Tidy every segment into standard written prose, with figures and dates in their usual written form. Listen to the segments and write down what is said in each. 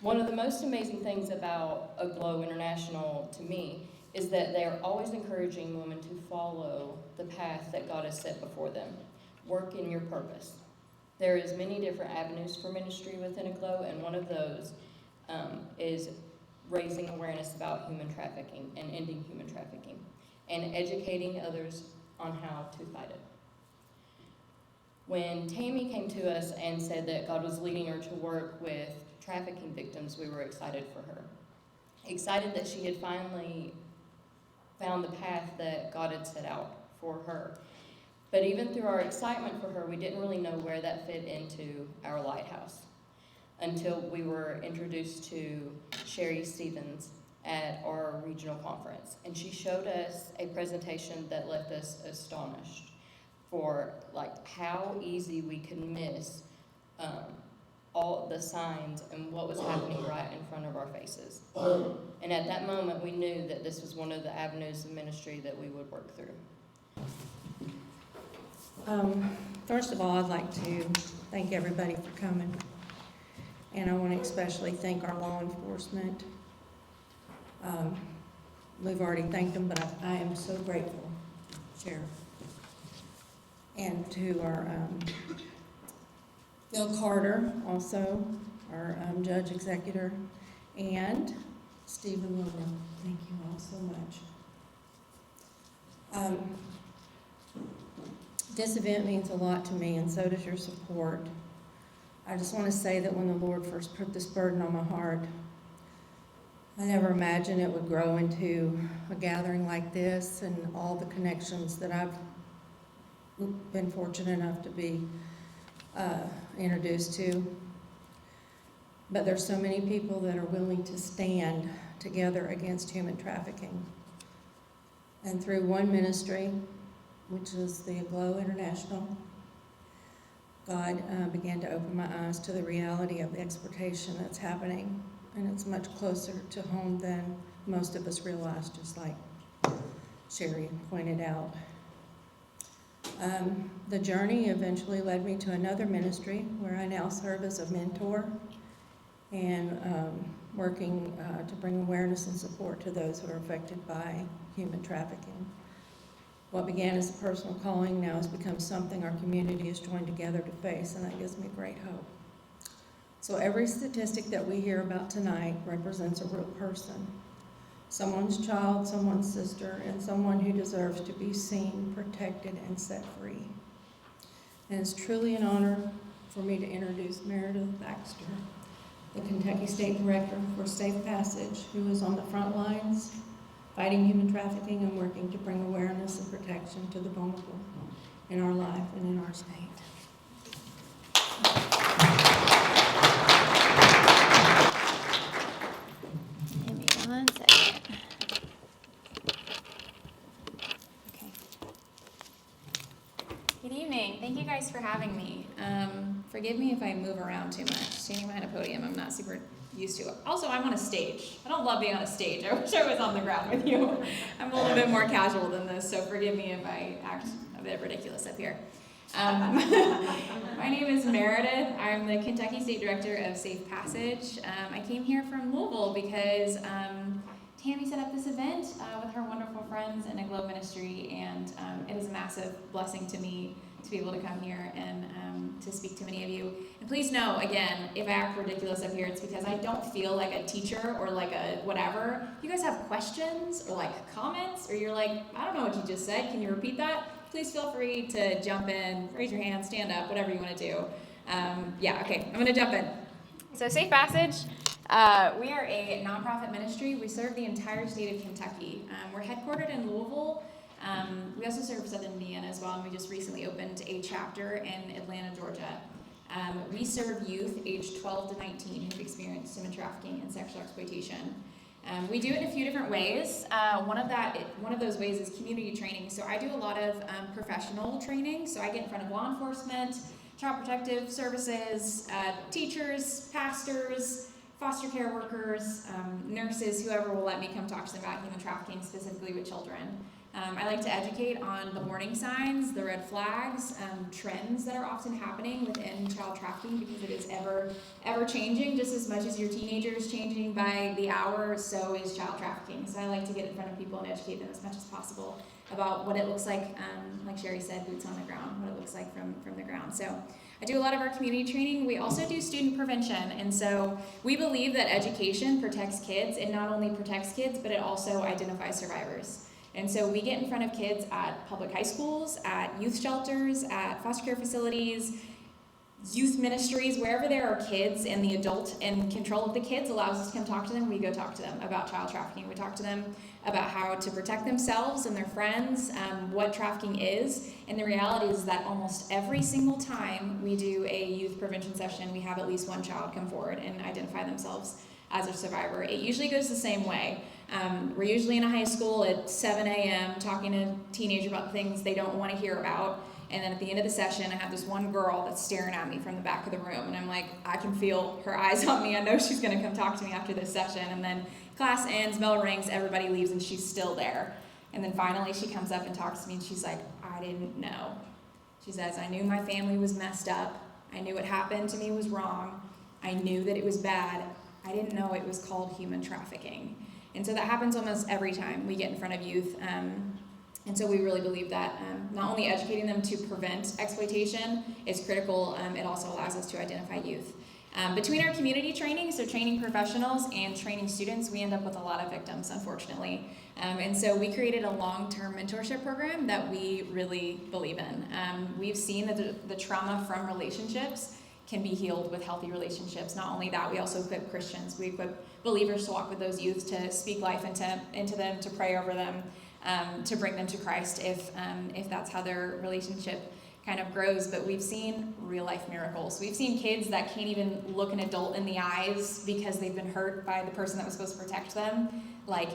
One of the most amazing things about Aglow International to me is that they are always encouraging women to follow the path that God has set before them. Work in your purpose. There is many different avenues for ministry within Aglow, and one of those is raising awareness about human trafficking and ending human trafficking, and educating others on how to fight it. When Tammy came to us and said that God was leading her to work with trafficking victims, we were excited for her. Excited that she had finally found the path that God had set out for her. But even through our excitement for her, we didn't really know where that fit into our lighthouse until we were introduced to Sherry Stevens at our regional conference. And she showed us a presentation that left us astonished for how easy we could miss all the signs and what was happening right in front of our faces. And at that moment, we knew that this was one of the avenues of ministry that we would work through. First of all, I'd like to thank everybody for coming. And I want to especially thank our law enforcement. We've already thanked them, but I am so grateful, Sheriff. And to our Bill Carter, also, our Judge Executor, and Stephen William. Thank you all so much. This event means a lot to me, and so does your support. I just want to say that when the Lord first put this burden on my heart, I never imagined it would grow into a gathering like this and all the connections that I've been fortunate enough to be introduced to. But there's so many people that are willing to stand together against human trafficking. And through one ministry, which is the Aglow International, God began to open my eyes to the reality of the exploitation that's happening. And it's much closer to home than most of us realize, just like Sherry pointed out. The journey eventually led me to another ministry where I now serve as a mentor and working to bring awareness and support to those who are affected by human trafficking. What began as a personal calling now has become something our community has joined together to face, and that gives me great hope. So every statistic that we hear about tonight represents a real person. Someone's child, someone's sister, and someone who deserves to be seen, protected, and set free. And it's truly an honor for me to introduce Meredith Baxter, the Kentucky State Director for Safe Passage, who is on the front lines fighting human trafficking and working to bring awareness and protection to the vulnerable in our life and in our state. Give me 1 second. Okay. Good evening. Thank you guys for having me. Forgive me if I move around too much. Standing behind a podium, I'm not super used to it. Also, I'm on a stage. I don't love being on a stage. I wish I was on the ground with you. I'm a little bit more casual than this, so forgive me if I act a bit ridiculous up here. My name is Meredith. I'm the Kentucky State Director of Safe Passage. I came here from Louisville because Tammy set up this event with her wonderful friends in Aglow Ministry, and it is a massive blessing to me to be able to come here and to speak to many of you. And please know, again, if I act ridiculous up here, it's because I don't feel like a teacher or like a whatever. If you guys have questions or like comments, or you're like, I don't know what you just said, can you repeat that? Please feel free to jump in, raise your hand, stand up, whatever you want to do. Okay, I'm going to jump in. So Safe Passage, we are a nonprofit ministry. We serve the entire state of Kentucky. We're headquartered in Louisville. We also serve Southern Indiana as well, and we just recently opened a chapter in Atlanta, Georgia. We serve youth aged 12 to 19 who've experienced human trafficking and sexual exploitation. We do it in a few different ways. One of those ways is community training. So I do a lot of professional training. So I get in front of law enforcement, child protective services, teachers, pastors, foster care workers, nurses, whoever will let me come talk to them about human trafficking, specifically with children. I like to educate on the warning signs, the red flags, trends that are often happening within child trafficking, because it is ever changing. Just as much as your teenager is changing by the hour, so is child trafficking. So I like to get in front of people and educate them as much as possible about what it looks like Sherry said, boots on the ground, what it looks like from the ground. So I do a lot of our community training. We also do student prevention, and so we believe that education protects kids. It not only protects kids, but it also identifies survivors. And so we get in front of kids at public high schools, at youth shelters, at foster care facilities, youth ministries, wherever there are kids, and the adult in control of the kids allows us to come talk to them. We go talk to them about child trafficking. We talk to them about how to protect themselves and their friends, what trafficking is. And the reality is that almost every single time we do a youth prevention session, we have at least one child come forward and identify themselves as a survivor. It usually goes the same way. We're usually in a high school at 7 a.m. talking to a teenager about things they don't want to hear about. And then at the end of the session, I have this one girl that's staring at me from the back of the room. And I'm like, I can feel her eyes on me. I know she's going to come talk to me after this session. And then class ends, bell rings, everybody leaves, and she's still there. And then finally she comes up and talks to me, and she's like, I didn't know. She says, I knew my family was messed up. I knew what happened to me was wrong. I knew that it was bad. I didn't know it was called human trafficking. And so that happens almost every time we get in front of youth. And so we really believe that not only educating them to prevent exploitation is critical, it also allows us to identify youth. Between our community training, so training professionals and training students, we end up with a lot of victims, unfortunately. And so we created a long-term mentorship program that we really believe in. We've seen that the trauma from relationships can be healed with healthy relationships. Not only that, we also equip Christians. We equip believers to walk with those youth, to speak life into them, to pray over them, to bring them to Christ if that's how their relationship kind of grows. But we've seen real life miracles. We've seen kids that can't even look an adult in the eyes because they've been hurt by the person that was supposed to protect them, like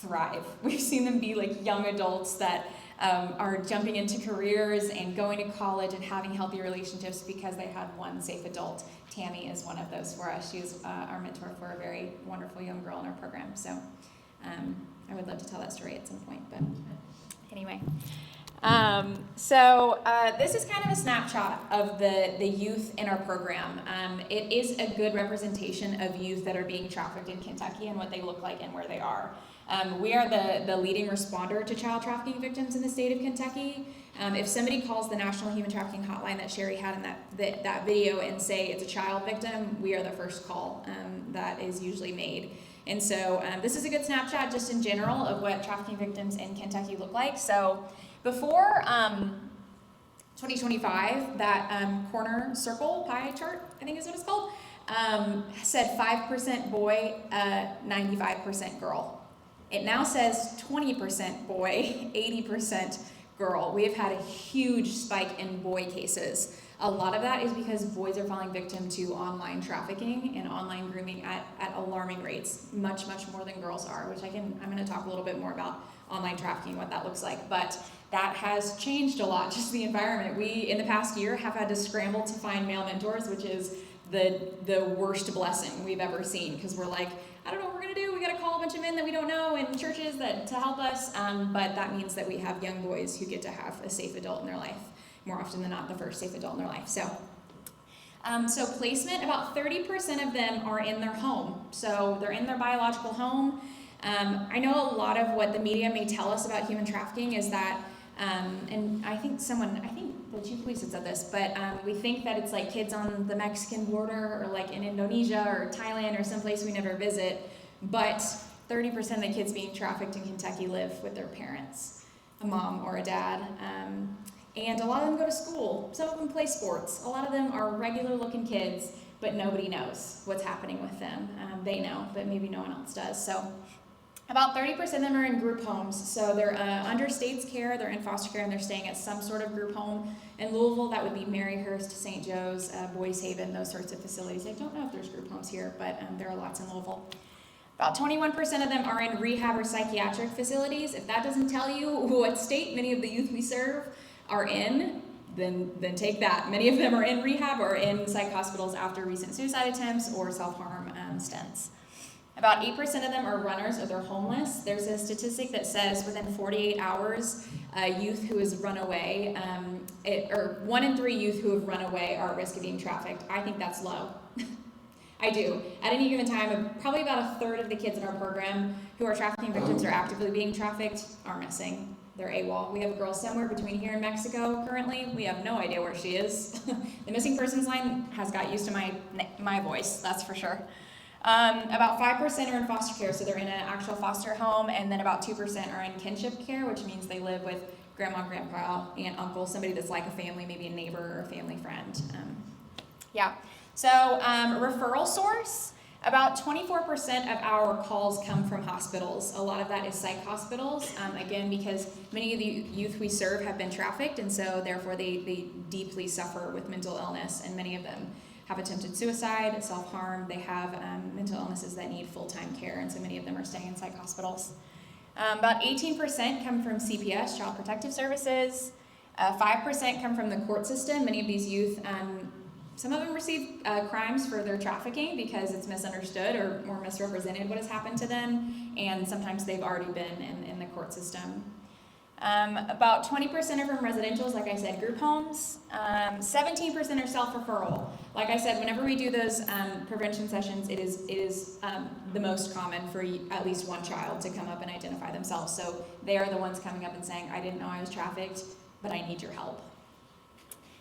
thrive. We've seen them be like young adults that are jumping into careers and going to college and having healthy relationships because they had one safe adult. Tammy is one of those for us. She's our mentor for a very wonderful young girl in our program. So I would love to tell that story at some point, but anyway. This is kind of a snapshot of the youth in our program. It is a good representation of youth that are being trafficked in Kentucky and what they look like and where they are. We are the leading responder to child trafficking victims in the state of Kentucky. If somebody calls the National Human Trafficking Hotline that Sherry had in that video and say it's a child victim, we are the first call that is usually made. And so this is a good snapshot just in general of what trafficking victims in Kentucky look like. So before 2025, that corner circle pie chart, I think is what it's called, said 5% boy, 95% girl. It now says 20% boy, 80% girl. We have had a huge spike in boy cases. A lot of that is because boys are falling victim to online trafficking and online grooming at alarming rates, much, much more than girls are, which I'm going to talk a little bit more about online trafficking, what that looks like. But that has changed a lot, just the environment. We, in the past year, have had to scramble to find male mentors, which is the worst blessing we've ever seen, because we're like, I don't know what we're going to do. We got to call a bunch of men that we don't know in churches to help us. But that means that we have young boys who get to have a safe adult in their life, more often than not the first safe adult in their life. So placement, about 30% of them are in their home. So they're in their biological home. I know a lot of what the media may tell us about human trafficking is that, and I think the chief police had said this, but we think that it's like kids on the Mexican border or like in Indonesia or Thailand or someplace we never visit. But 30% of the kids being trafficked in Kentucky live with their parents, a mom or a dad. And a lot of them go to school. Some of them play sports. A lot of them are regular looking kids, but nobody knows what's happening with them. They know, but maybe no one else does. So about 30% of them are in group homes. So they're under state's care, they're in foster care, and they're staying at some sort of group home. In Louisville, that would be Maryhurst, St. Joe's, Boys Haven, those sorts of facilities. I don't know if there's group homes here, but there are lots in Louisville. About 21% of them are in rehab or psychiatric facilities. If that doesn't tell you what state many of the youth we serve are in, then take that. Many of them are in rehab or in psych hospitals after recent suicide attempts or self-harm stints. About 8% of them are runners or they're homeless. There's a statistic that says within 48 hours, a youth who has run away, or 1 in 3 youth who have run away are at risk of being trafficked. I think that's low. I do. At any given time, probably about a third of the kids in our program who are trafficking victims or actively being trafficked are missing. They're AWOL. We have a girl somewhere between here and Mexico currently. We have no idea where she is. The missing persons line has got used to my voice, that's for sure. About 5% are in foster care, so they're in an actual foster home, and then about 2% are in kinship care, which means they live with grandma, grandpa, aunt, uncle, somebody that's like a family, maybe a neighbor or a family friend. So referral source, about 24% of our calls come from hospitals. A lot of that is psych hospitals, again, because many of the youth we serve have been trafficked, and so therefore they deeply suffer with mental illness, and many of them have attempted suicide, self-harm. They have mental illnesses that need full-time care, and so many of them are staying in psych hospitals. About 18% come from CPS, Child Protective Services. 5% come from the court system. Many of these youth, some of them receive crimes for their trafficking because it's misunderstood or misrepresented what has happened to them, and sometimes they've already been in the court system. About 20% are from residentials, like I said, group homes. 17% are self-referral. Like I said, whenever we do those prevention sessions, it is the most common for at least one child to come up and identify themselves. So they are the ones coming up and saying, I didn't know I was trafficked, but I need your help.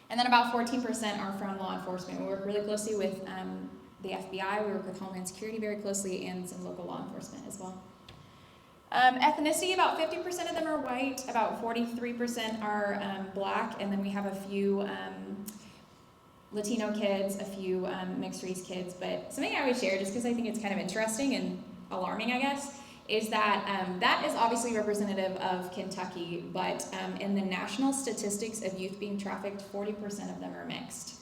And then about 14% are from law enforcement. We work really closely with the FBI, we work with Homeland Security very closely, and some local law enforcement as well. Ethnicity, about 50% of them are white, about 43% are black, and then we have a few Latino kids, a few mixed race kids. But something I would share, just because I think it's kind of interesting and alarming, I guess, is that that is obviously representative of Kentucky, but in the national statistics of youth being trafficked, 40% of them are mixed.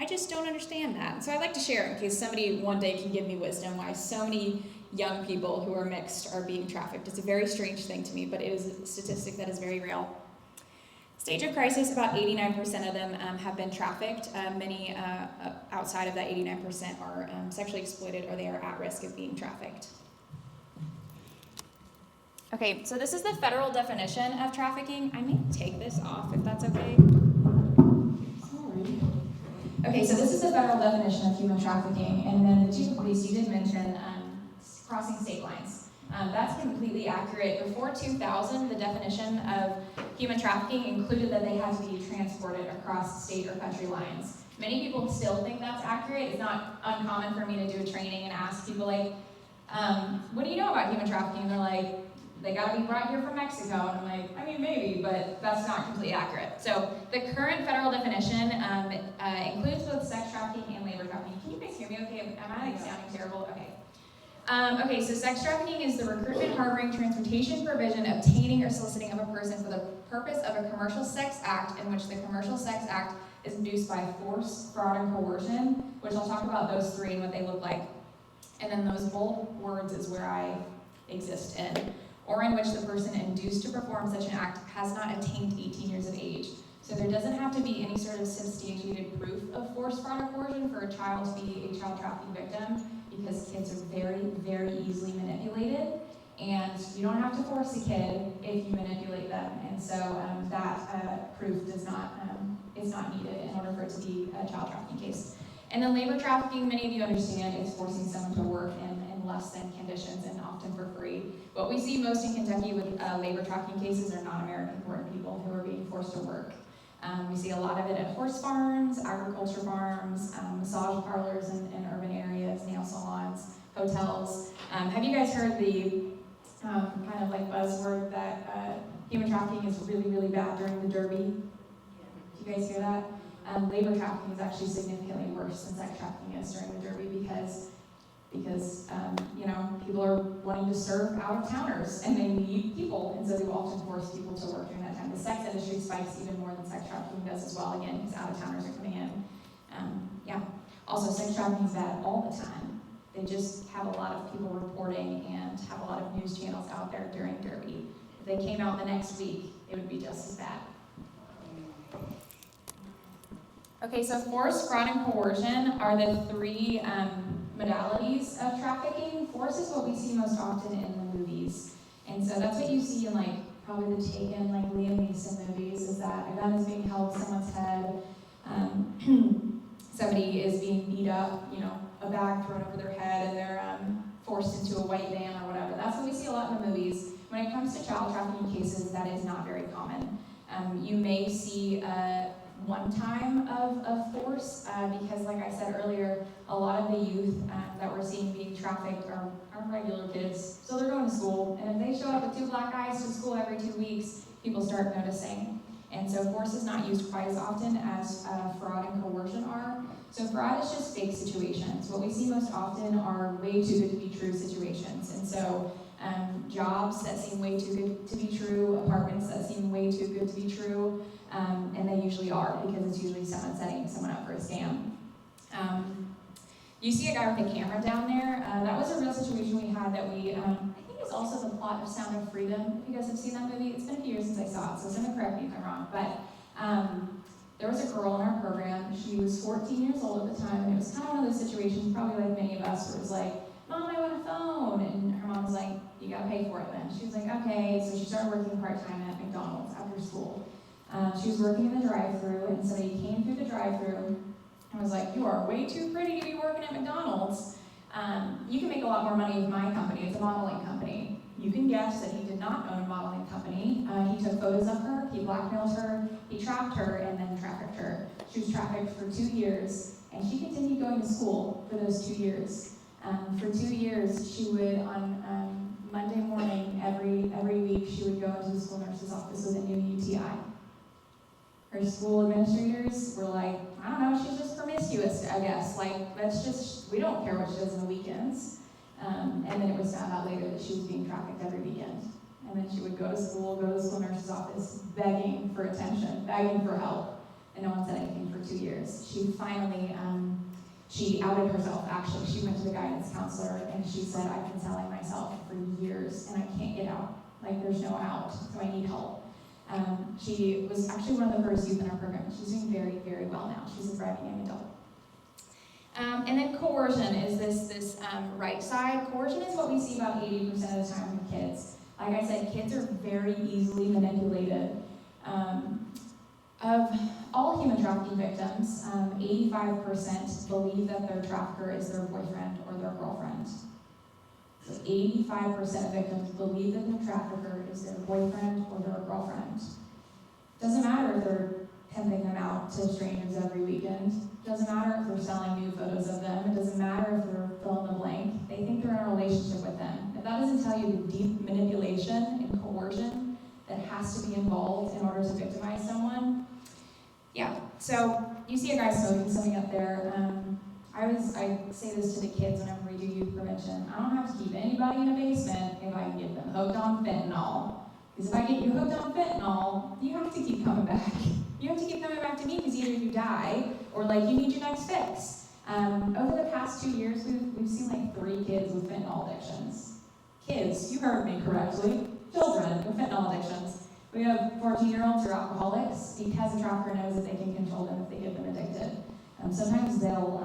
I just don't understand that. So I'd like to share in case somebody one day can give me wisdom why so many young people who are mixed are being trafficked. It's a very strange thing to me, but it is a statistic that is very real. Stage of crisis, about 89% of them have been trafficked. Many outside of that 89% are sexually exploited or they are at risk of being trafficked. Okay, so this is the federal definition of trafficking. I may take this off if that's okay. Sorry. Okay, so this is the federal definition of human trafficking, and then the chief of police, you did mention crossing state lines. That's completely accurate. Before 2000, the definition of human trafficking included that they had to be transported across state or country lines. Many people still think that's accurate. It's not uncommon for me to do a training and ask people like, what do you know about human trafficking? And they're like, they gotta be brought here from Mexico. And I'm like, I mean, maybe, but that's not completely accurate. So the current federal definition includes both sex trafficking and labor trafficking. Can you guys hear me okay? Am I like sounding terrible? Okay. Okay, so sex trafficking is the recruitment, harboring, transportation, provision, obtaining, or soliciting of a person for the purpose of a commercial sex act in which the commercial sex act is induced by force, fraud, and coercion, which I'll talk about those three and what they look like. And then those bold words is where I exist in. Or in which the person induced to perform such an act has not attained 18 years of age. So there doesn't have to be any sort of substantiated proof of force, fraud, or coercion for a child to be a child trafficking victim, because kids are very, very easily manipulated, and you don't have to force a kid if you manipulate them, and so that proof is not needed in order for it to be a child trafficking case. And then labor trafficking, many of you understand, is forcing someone to work in less than conditions and often for free. What we see most in Kentucky with labor trafficking cases are non-American born people who are being forced to work. We see a lot of it at horse farms, agriculture farms, massage parlors in urban areas, nail salons, hotels. Have you guys heard the kind of like buzzword that human trafficking is really, really bad during the Derby? Do you guys hear that? Labor trafficking is actually significantly worse than sex trafficking is during the Derby because people are wanting to serve out-of-towners and they need people, and so they will often force people to work during that time. The sex industry spikes even more than sex trafficking does as well, again, because out-of-towners are coming in. Also, sex trafficking is bad all the time. They just have a lot of people reporting and have a lot of news channels out there during Derby. If they came out the next week, it would be just as bad. Okay, so force, fraud, and coercion are the three modalities of trafficking, force is what we see most often in the movies. And so that's what you see in probably the Taken, Liam Neeson movies, is that a gun is being held to someone's head, somebody is being beat up, a bag thrown over their head, and they're forced into a white van or whatever. That's what we see a lot in the movies. When it comes to child trafficking cases, that is not very common. You may see one time of force, because like I said earlier, a lot of the youth that we're seeing being trafficked are regular kids. So they're going to school, and if they show up with 2 black guys to school every 2 weeks, people start noticing. And so force is not used quite as often as fraud and coercion are. So fraud is just fake situations. What we see most often are way too good to be true situations. And so jobs that seem way too good to be true, apartments that seem way too good to be true, and they usually are, because it's usually someone setting someone up for a scam. You see a guy with a camera down there. That was a real situation we had that we, I think is also the plot of Sound of Freedom. If you guys have seen that movie, it's been a few years since I saw it, so someone correct me if I'm wrong. But there was a girl in our program. She was 14 years old at the time, and it was kind of one of those situations, probably like many of us, where it was like, Mom, I want a phone. And her mom was like, you gotta pay for it then. She was like, okay. So she started working part-time at McDonald's after school. She was working in the drive-thru, and somebody came through the drive-thru and was like, you are way too pretty to be working at McDonald's. You can make a lot more money with my company. It's a modeling company. You can guess that he did not own a modeling company. He took photos of her, he blackmailed her, he trapped her, and then trafficked her. She was trafficked for 2 years, and she continued going to school for those 2 years. For 2 years, she would, on Monday morning, every week, she would go into the school nurse's office with a new UTI. Her school administrators were like, I don't know, she's just promiscuous, I guess. We don't care what she does on the weekends. And then it was found out later that she was being trafficked every weekend. And then she would go to the school nurse's office, begging for attention, begging for help. And no one said anything for 2 years. She finally, she outed herself, actually. She went to the guidance counselor and she said, I've been selling myself for years and I can't get out. There's no out, so I need help. She was actually one of the first youth in our program. She's doing very, very well now. She's a thriving young adult. And then coercion is this right side. Coercion is what we see about 80% of the time with kids. Like I said, kids are very easily manipulated. Of all human trafficking victims, 85% believe that their trafficker is their boyfriend or their girlfriend. So 85% of victims believe that their trafficker is their boyfriend or their girlfriend. Doesn't matter if they're pimping them out to strangers every weekend. Doesn't matter if they're selling new photos of them. It doesn't matter if they're fill in the blank. They think they're in a relationship with them. If that doesn't tell you the deep manipulation and coercion that has to be involved in order to victimize someone, yeah. So you see a guy smoking something up there. I say this to the kids whenever we do youth prevention. I don't have to keep anybody in a basement if I can get them hooked on fentanyl. Because if I get you hooked on fentanyl, you have to keep coming back. You have to keep coming back to me because either you die or you need your next fix. Over the past 2 years, we've seen 3 kids with fentanyl addictions. Kids, you heard me correctly. Children with fentanyl addictions. We have 14-year-olds who are alcoholics because the trafficker knows that they can control them if they get them addicted. Sometimes they'll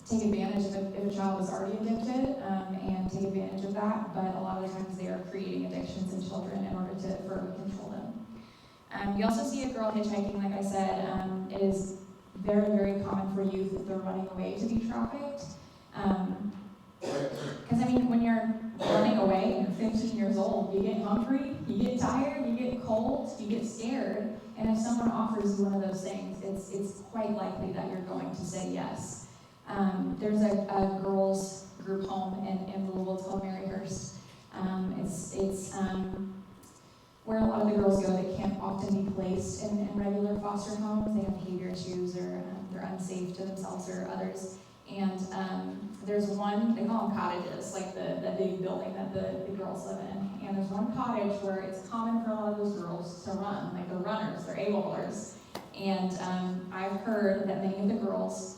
take advantage if a child is already addicted and take advantage of that, but a lot of the times they are creating addictions in children in order to further control them. You also see a girl hitchhiking, like I said. It is very, very common for youth if they're running away to be trafficked. Because when you're running away and you're 15 years old, you get hungry, you get tired, you get cold, you get scared, and if someone offers you one of those things, it's quite likely that you're going to say yes. There's a girls' group home in Louisville. It's called Maryhurst. It's where a lot of the girls go that can't often be placed in regular foster homes. They have behavior issues or they're unsafe to themselves or others. And there's one, they call them cottages, the big building that the girls live in. And there's one cottage where it's common for a lot of those girls to run, they're runners, they're AWOLers. And I've heard that many of the girls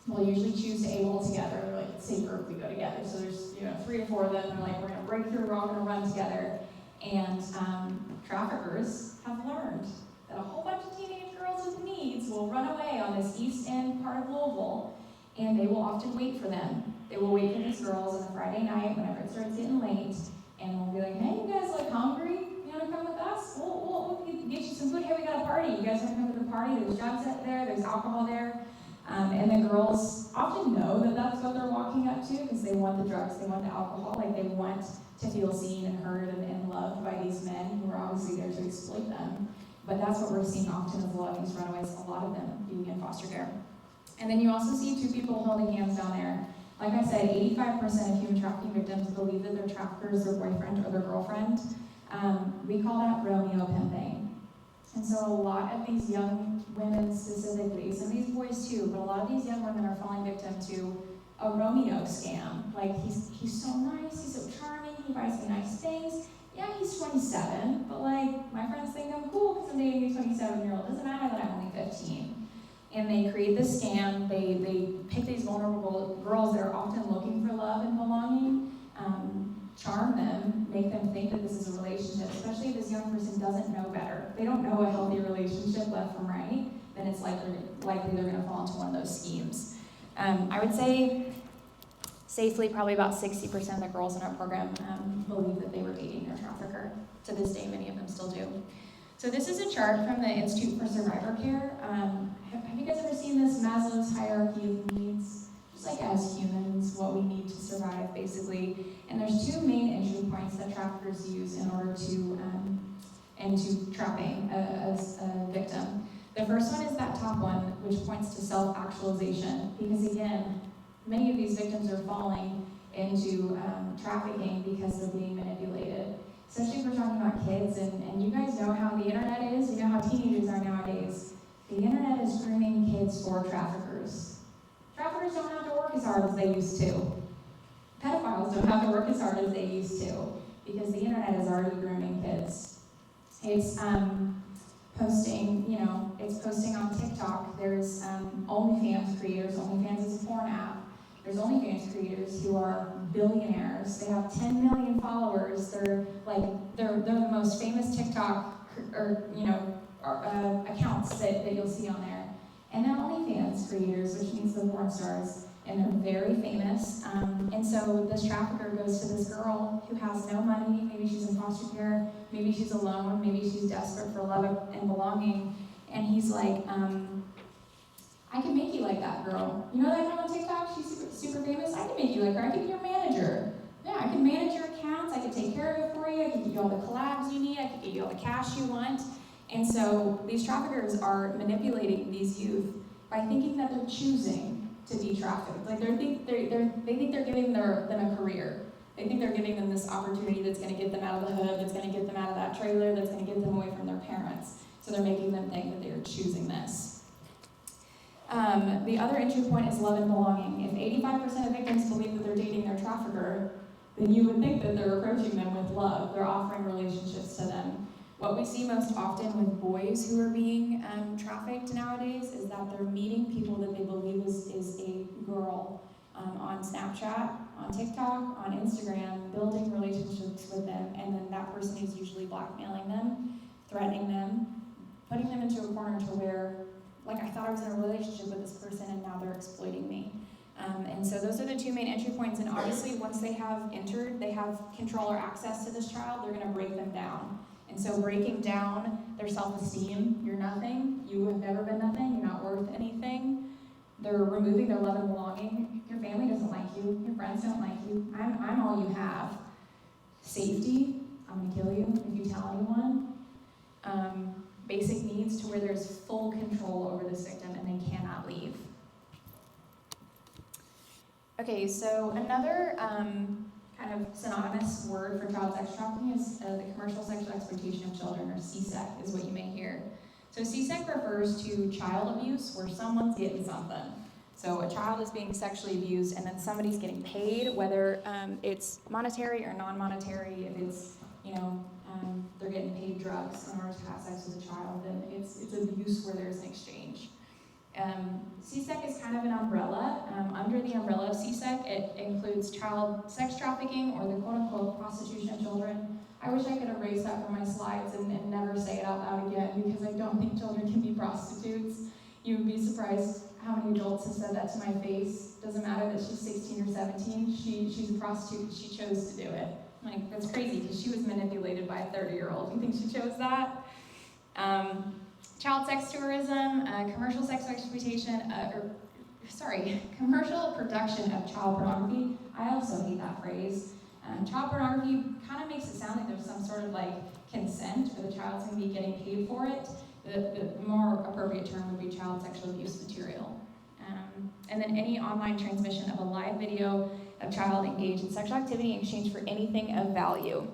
will usually choose to AWOL together. They're it's safer if we go together. So there's 3 or 4 of them. They're we're gonna break through, we're all gonna run together. And traffickers have learned that a whole bunch of teenage girls with needs will run away on this East End part of Louisville, and they will often wait for them They will wait for these girls on a Friday night whenever it starts getting late, and we'll be like, hey, you guys look hungry? You want to come with us? We'll get you some food. Hey, we got a party. You guys want to come to the party? There's drugs up there. There's alcohol there. And the girls often know that that's what they're walking up to because they want the drugs, they want the alcohol, like they want to feel seen and heard and loved by these men who are obviously there to exploit them. But that's what we're seeing often of a lot of these runaways, a lot of them being in foster care. And then you also see two people holding hands down there. Like I said, 85% of human trafficking victims believe that their trafficker is their boyfriend or their girlfriend. We call that Romeo pimping. And so a lot of these young women specifically, some of these boys too, but a lot of these young women are falling victim to a Romeo scam. Like, he's so nice, he's so charming, he buys me nice things. Yeah, he's 27, but like, my friends think I'm cool because I'm dating a 27-year-old. Doesn't matter that I'm only 15. And they create this scam, they pick these vulnerable girls that are often looking for love and belonging, charm them, make them think that this is a relationship, especially if this young person doesn't know better. They don't know a healthy relationship left from right, then it's likely they're going to fall into one of those schemes. I would say safely probably about 60% of the girls in our program believe that they were dating their trafficker. To this day, many of them still do. So this is a chart from the Institute for Survivor Care. Have you guys ever seen this Maslow's hierarchy of needs? Just like as humans, what we need to survive, basically. And there's two main entry points that traffickers use in order to into trapping a victim. The first one is that top one, which points to self-actualization, because again, many of these victims are falling into trafficking because they're being manipulated. Especially if we're talking about kids, and you guys know how the internet is, you know how teenagers are nowadays. The internet is grooming kids for traffickers. Traffickers don't have to work as hard as they used to. Pedophiles don't have to work as hard as they used to, because the internet is already grooming kids. It's posting on TikTok. There's OnlyFans creators. OnlyFans is a porn app. There's OnlyFans creators who are billionaires. They have 10 million followers. They're the most famous TikTok accounts that you'll see on there. And they're OnlyFans creators, which means the porn stars, and they're very famous. And so this trafficker goes to this girl who has no money. Maybe she's in foster care. Maybe she's alone. Maybe she's desperate for love and belonging. And he's like, I can make you like that girl. You know that girl on TikTok? She's super famous. I can make you like her. I can be your manager. Yeah, I can manage your accounts. I can take care of it for you. I can get you all the collabs you need. I can get you all the cash you want. And so these traffickers are manipulating these youth by thinking that they're choosing to be trafficked. Like they think they're giving them a career. They think they're giving them this opportunity that's going to get them out of the hood, that's going to get them out of that trailer, that's going to get them away from their parents. So they're making them think that they're choosing this. The other entry point is love and belonging. If 85% of victims believe that they're dating their trafficker, then you would think that they're approaching them with love. They're offering relationships to them. What we see most often with boys who are being trafficked nowadays is that they're meeting people that they believe is a girl on Snapchat, on TikTok, on Instagram, building relationships with them, and then that person is usually blackmailing them, threatening them, putting them into a corner to where, like, I thought I was in a relationship with this person and now they're exploiting me. And so those are the two main entry points, and obviously once they have entered, they have control or access to this child, they're going to break them down. And so breaking down their self-esteem, you're nothing, you have never been nothing, you're not worth anything. They're removing their love and belonging. Your family doesn't like you, your friends don't like you, I'm all you have. Safety, I'm gonna kill you if you tell anyone. Basic needs to where there's full control over this victim and they cannot leave. Okay, so another kind of synonymous word for child sex trafficking is the commercial sexual exploitation of children, or CSEC is what you may hear. So CSEC refers to child abuse where someone's getting something. So a child is being sexually abused and then somebody's getting paid, whether it's monetary or non-monetary. If it's, they're getting paid drugs in order to have sex with a child, then it's abuse where there's an exchange. CSEC is kind of an umbrella. Under the umbrella of CSEC, it includes child sex trafficking, or the quote-unquote prostitution of children. I wish I could erase that from my slides and never say it out loud again, because I don't think children can be prostitutes. You would be surprised how many adults have said that to my face. Doesn't matter that she's 16 or 17, she's a prostitute, she chose to do it. I'm like, that's crazy, because she was manipulated by a 30-year-old. You think she chose that? Child sex tourism, commercial sex exploitation, commercial production of child pornography. I also hate that phrase. Child pornography kind of makes it sound like there's some sort of like consent, or the child's going to be getting paid for it. The more appropriate term would be child sexual abuse material. And then any online transmission of a live video of child engaged in sexual activity in exchange for anything of value.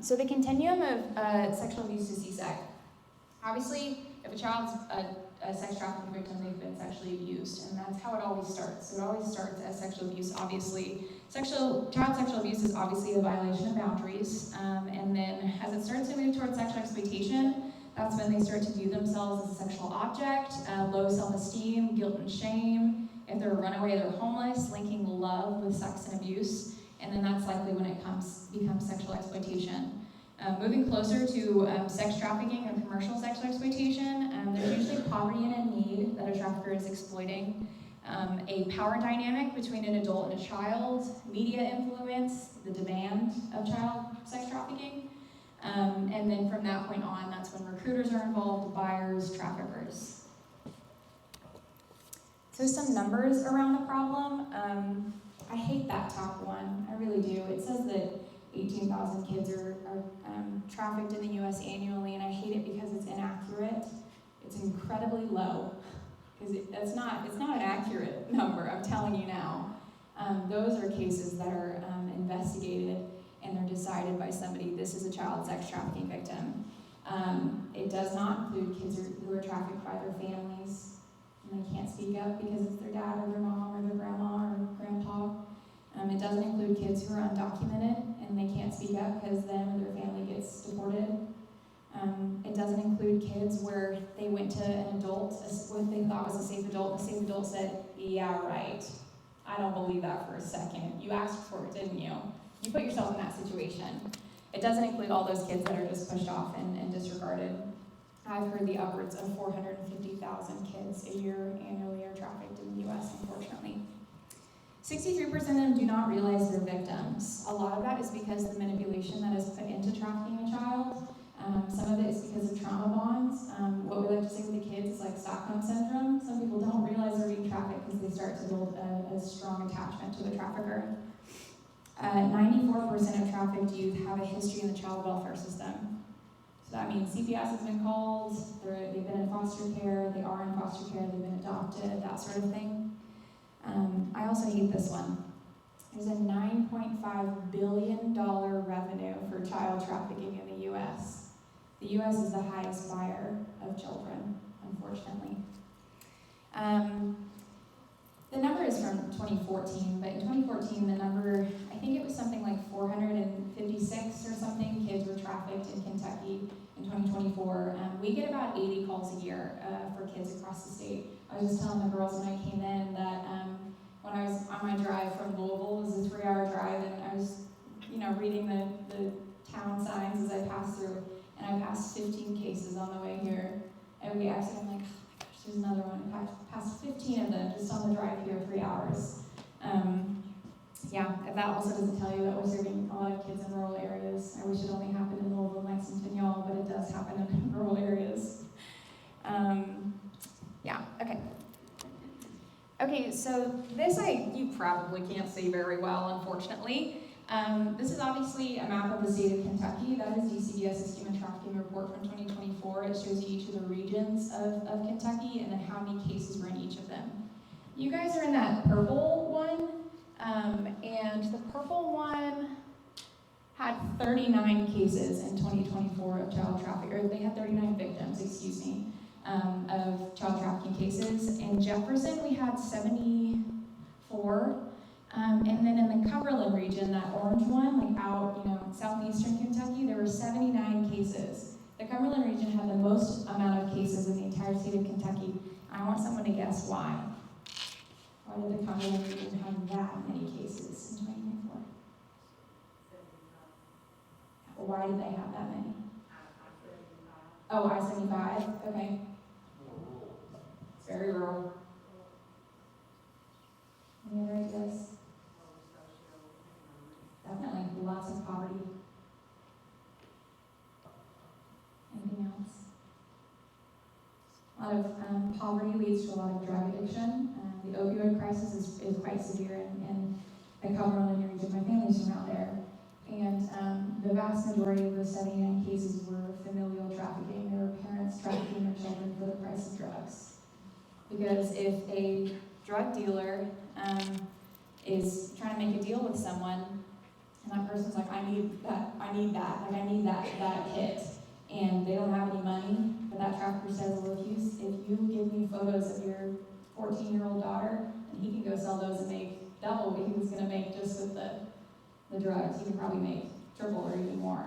So the continuum of sexual abuse to CSEC. Obviously, if a child's a sex trafficking victim, they've been sexually abused, and that's how it always starts. So it always starts as sexual abuse, obviously. Child sexual abuse is obviously a violation of boundaries, and then as it starts to move towards sexual exploitation, that's when they start to view themselves as a sexual object, low self-esteem, guilt and shame. If they're a runaway, they're homeless, linking love with sex and abuse, and then that's likely when it becomes sexual exploitation. Moving closer to sex trafficking and commercial sexual exploitation, there's usually poverty and a need that a trafficker is exploiting, a power dynamic between an adult and a child, media influence, the demand of child sex trafficking, and then from that point on, that's when recruiters are involved, buyers, traffickers. So some numbers around the problem. I hate that top one, I really do. It says that 18,000 kids are trafficked in the U.S. annually, and I hate it because it's inaccurate. It's incredibly low, because it's not an accurate number, I'm telling you now. Those are cases that are investigated, and they're decided by somebody, this is a child sex trafficking victim. It does not include kids who are trafficked by their families, and they can't speak up because it's their dad or their mom or their grandma or grandpa. It doesn't include kids who are undocumented and they can't speak up because them or their family gets deported. It doesn't include kids where they went to an adult, what they thought was a safe adult, and the safe adult said, yeah, right. I don't believe that for a second. You asked for it, didn't you? You put yourself in that situation. It doesn't include all those kids that are just pushed off and disregarded. I've heard the upwards of 450,000 kids a year annually are trafficked in the U.S., unfortunately. 63% of them do not realize they're victims. A lot of that is because the manipulation that is put into trafficking a child. Some of it is because of trauma bonds. What we like to say with the kids is like Stockholm syndrome. Some people don't realize they're being trafficked because they start to build a strong attachment to the trafficker. 94% of trafficked youth have a history in the child welfare system. So that means CPS has been called, they've been in foster care, they are in foster care, they've been adopted, that sort of thing. I also hate this one. There's a $9.5 billion revenue for child trafficking in the U.S. The U.S. is the highest buyer of children, unfortunately. The number is from 2014, but in 2014 the number, I think it was something like 456 or something kids were trafficked in Kentucky in 2024. We get about 80 calls a year for kids across the state. I was just telling the girls when I came in that when I was on my drive from Louisville, it was a 3-hour drive, and I was, reading the town signs as I passed through, and I passed 15 cases on the way here. Every accident, I'm like, oh my gosh, there's another one. I passed 15 of them just on the drive here, 3 hours. If that also doesn't tell you that we're serving a lot of kids in rural areas. I wish it only happened in Louisville, Lexington, y'all, but it does happen in rural areas. Okay. Okay, so this you probably can't see very well, unfortunately. This is obviously a map of the state of Kentucky. That is DCBS's Human Trafficking Report from 2024. It shows you each of the regions of Kentucky and then how many cases were in each of them. You guys are in that purple one, and the purple one had 39 cases in 2024 of child trafficking, or they had 39 victims, of child trafficking cases. In Jefferson, we had 74. And then in the Cumberland region, that orange one, like out, southeastern Kentucky, there were 79 cases. The Cumberland region had the most amount of cases in the entire state of Kentucky. I want someone to guess why. Why did the Cumberland region have that many cases in 2024? Why did they have that many? Oh, I-75, okay. It's poverty leads to a lot of drug addiction. The opioid crisis is quite severe in the Cumberland region. My family's from out there. And the vast majority of the 79 cases were familial trafficking. They were parents trafficking their children for the price of drugs. Because if a drug dealer is trying to make a deal with someone, and that person's like, I need that kit, and they don't have any money, but that trafficker says, well, if you give me photos of your 14-year-old daughter, and he can go sell those and make double what he was going to make just with the drugs. He can probably make triple or even more.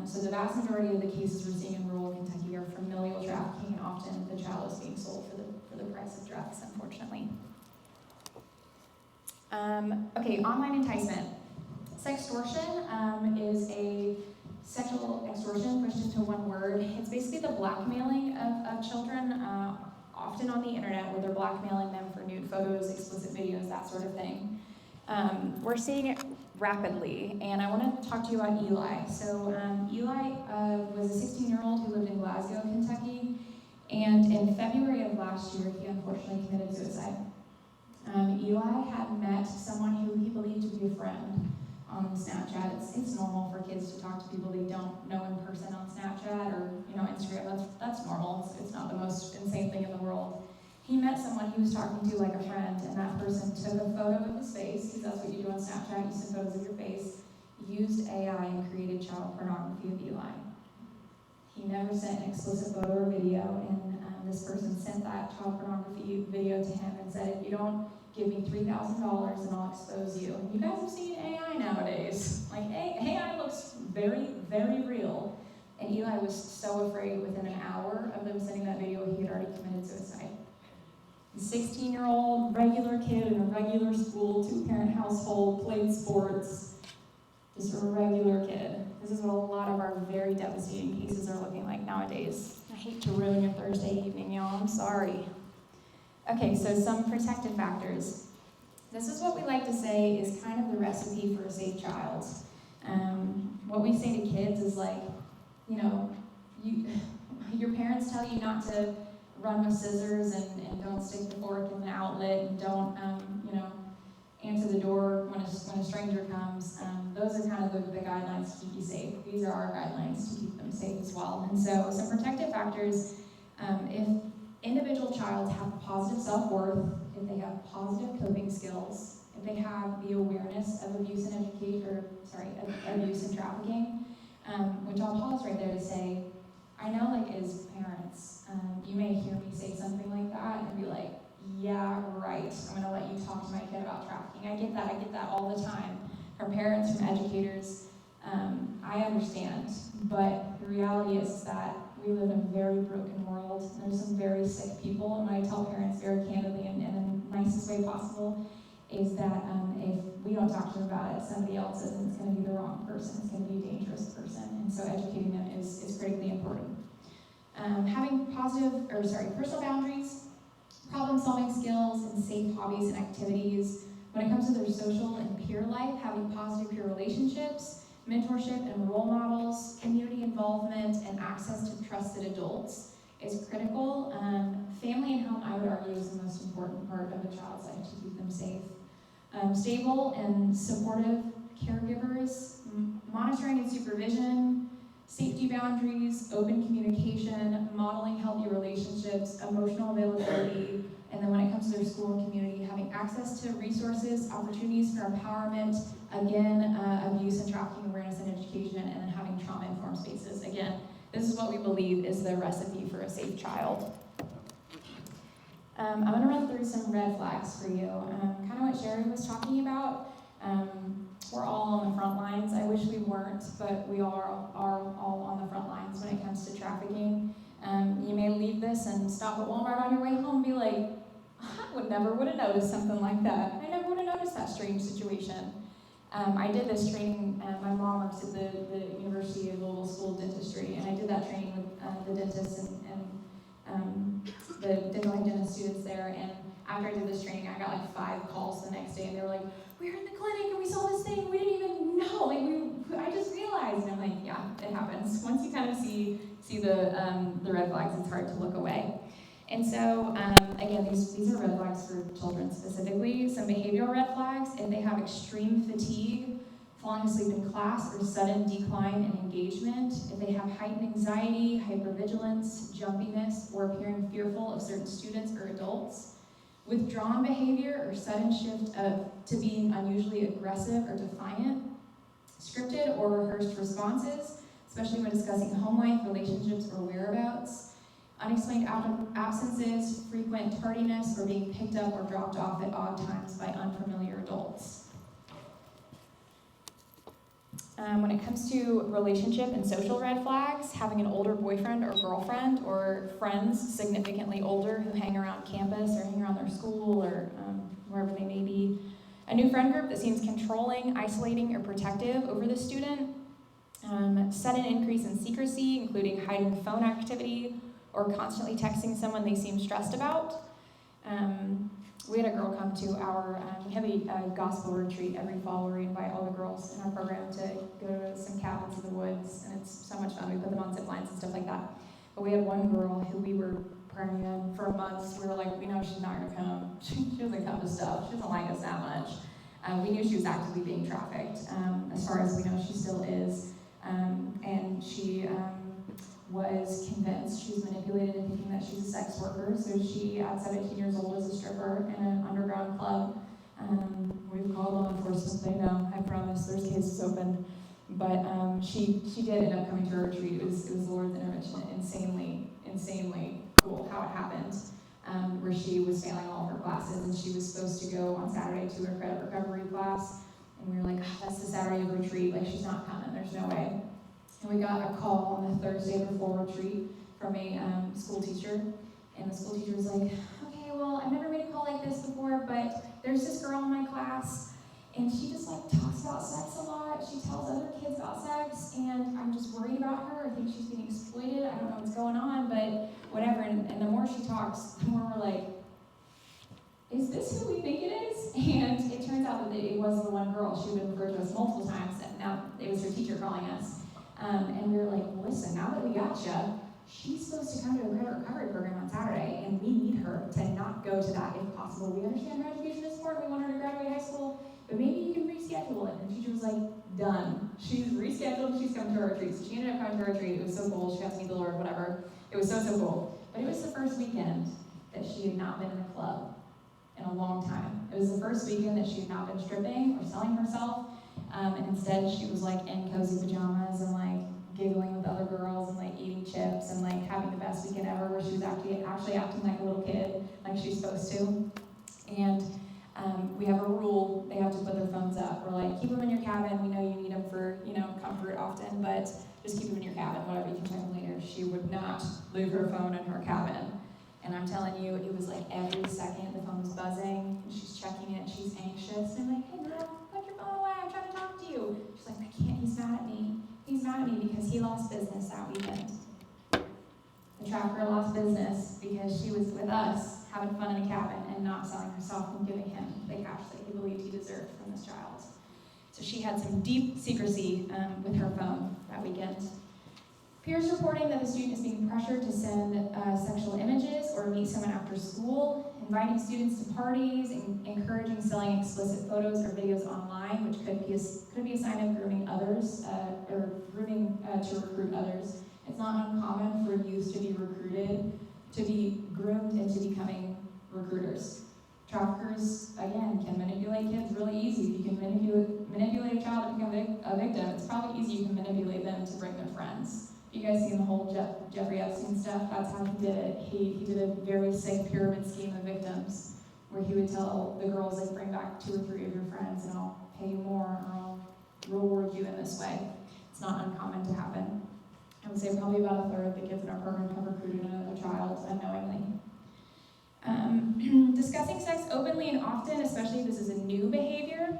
So the vast majority of the cases we're seeing in rural Kentucky are familial trafficking, and often the child is being sold for the price of drugs, unfortunately. Okay, online enticement. Sextortion is a sexual extortion pushed into one word. It's basically the blackmailing of children, often on the internet, where they're blackmailing them for nude photos, explicit videos, that sort of thing. We're seeing it rapidly, and I want to talk to you about Eli. So Eli was a 16-year-old who lived in Glasgow, Kentucky, and in February of last year, he unfortunately committed suicide. Eli had met someone who he believed to be a friend on Snapchat. It's normal for kids to talk to people they don't know in person on Snapchat or Instagram. That's normal. It's not the most insane thing in the world. He met someone he was talking to like a friend, and that person took a photo of his face, because that's what you do on Snapchat, you send photos of your face, used AI and created child pornography of Eli. He never sent an explicit photo or video, and this person sent that child pornography video to him and said, if you don't give me $3,000 and I'll expose you. And you guys have seen AI nowadays. Like, AI looks very, very real. And Eli was so afraid within an hour of them sending that video, he had already committed suicide. 16-year-old, regular kid in a regular school, 2-parent household, played sports, just a regular kid. This is what a lot of our very devastating cases are looking like nowadays. I hate to ruin your Thursday evening, y'all, I'm sorry. Okay, so some protective factors. This is what we like to say is kind of the recipe for a safe child. What we say to kids is like, your parents tell you not to run with scissors and don't stick the fork in the outlet and don't, answer the door when a stranger comes. Those are kind of the guidelines to keep you safe. These are our guidelines to keep them safe as well. And so some protective factors, if individual child have positive self-worth, if they have positive coping skills, if they have the awareness of abuse and abuse and trafficking, which I'll pause right there to say, I know as parents, you may hear me say something like that and be like, yeah, right, I'm gonna let you talk to my kid about trafficking. I get that all the time, from parents, from educators. I understand, but the reality is that we live in a very broken world. There's some very sick people, and what I tell parents very candidly and in the nicest way possible is that if we don't talk to them about it, somebody else is, and it's going to be the wrong person. It's going to be a dangerous person, and so educating them is critically important. Having personal boundaries, problem-solving skills, and safe hobbies and activities. When it comes to their social and peer life, having positive peer relationships, mentorship and role models, community involvement, and access to trusted adults is critical. Family and home, I would argue, is the most important part of a child's life to keep them safe. Stable and supportive caregivers, monitoring and supervision, safety boundaries, open communication, modeling healthy relationships, emotional availability, and then when it comes to their school and community, having access to resources, opportunities for empowerment, again, abuse and trafficking awareness and education, and then having trauma-informed spaces. Again, this is what we believe is the recipe for a safe child. I'm going to run through some red flags for you. Kind of what Sherry was talking about. We're all on the front lines. I wish we weren't, but we are all on the front lines when it comes to trafficking. You may leave this and stop at Walmart on your way home and be like, I never would have noticed something like that. I never would have noticed that strange situation. I did this training, my mom works at the University of Louisville School of Dentistry, and I did that training with the dentists and the dental hygienist students there, and after I did this training, I got like 5 calls the next day, and they were like, we were in the clinic and we saw this thing, we didn't even know, I just realized, and I'm like, yeah, it happens. Once you kind of see the red flags, it's hard to look away. And so, again, these are red flags for children specifically. Some behavioral red flags: if they have extreme fatigue, falling asleep in class, or sudden decline in engagement; if they have heightened anxiety, hypervigilance, jumpiness, or appearing fearful of certain students or adults; withdrawn behavior or sudden shift to being unusually aggressive or defiant; scripted or rehearsed responses, especially when discussing home life, relationships, or whereabouts; unexplained absences, frequent tardiness, or being picked up or dropped off at odd times by unfamiliar adults. When it comes to relationship and social red flags, having an older boyfriend or girlfriend, or friends significantly older who hang around campus or hang around their school or wherever they may be; a new friend group that seems controlling, isolating, or protective over the student; sudden increase in secrecy, including hiding phone activity or constantly texting someone they seem stressed about. We had a girl come to our, we have a gospel retreat every fall where we invite all the girls in our program to go to some cabins in the woods, and it's so much fun. We put them on zip lines and stuff like that. But we had one girl who we were praying in for months. We were like, we know she's not going to come. She doesn't come to stuff. She doesn't like us that much. We knew she was actively being trafficked. As far as we know, she still is. And she was convinced, she was manipulated into thinking that she's a sex worker. So she, at 17 years old, is a stripper in an underground club. We've called law enforcement, they know, I promise, there's cases open. But she did end up coming to our retreat. It was the Lord's intervention. Insanely cool how it happened. Where she was failing all of her classes, and she was supposed to go on Saturday to her credit recovery class. And we were like, oh, that's the Saturday of retreat, like she's not coming, there's no way. And we got a call on the Thursday before retreat from a school teacher, and the school teacher was like, okay, well, I've never made a call like this before, but there's this girl in my class, and she just like talks about sex a lot. She tells other kids about sex, and I'm just worried about her. I think she's being exploited. I don't know what's going on, but whatever. And the more she talks, the more we're like, is this who we think it is? And it turns out that it was the one girl. She had been referred to us multiple times, and now it was her teacher calling us. And we were like, well, listen, now that we got you, she's supposed to come to a credit recovery program on Saturday, and we need her to not go to that if possible. We understand her education is important. We want her to graduate high school, but maybe you can reschedule it. And the teacher was like, done. She's rescheduled. She's coming to our retreat. So she ended up coming to our retreat. It was so cool. She got to meet the Lord, whatever. It was so cool. But it was the first weekend that she had not been in a club in a long time. It was the first weekend that she had not been stripping or selling herself. And instead she was like in cozy pajamas and like giggling with other girls and like eating chips and like having the best weekend ever, where she was actually acting like a little kid, like she's supposed to. And we have a rule: they have to put their phones up. We're like, keep them in your cabin. We know you need them for, comfort often, but just keep them in your cabin, whatever, you can check them later. She would not leave her phone in her cabin. And I'm telling you, it was like every second the phone was buzzing, and she's checking it, she's anxious. And I'm like, hey girl, put your phone away, I'm trying to talk to you. She's like, I can't, he's mad at me. He's mad at me because he lost business that weekend. The trafficker lost business because she was with us, having fun in a cabin and not selling herself and giving him the cash that he believed he deserved from this child. So she had some deep secrecy with her phone that weekend. Peers reporting that the student is being pressured to send sexual images or meet someone after school, inviting students to parties, and encouraging selling explicit photos or videos online, which could be a sign of grooming others or grooming to recruit others. It's not uncommon for youth to be recruited, to be groomed into becoming recruiters. Traffickers, again, can manipulate kids really easy. If you can manipulate a child to become a victim, it's probably easy you can manipulate them to bring their friends. You guys seen the whole Jeffrey Epstein stuff? That's how he did it. He did a very sick pyramid scheme of victims, where he would tell the girls, like, bring back 2 or 3 of your friends and I'll pay you more, or I'll reward you in this way. It's not uncommon to happen. I would say probably about 1/3 of the kids in our program have recruited another child unknowingly. Discussing sex openly and often, especially if this is a new behavior.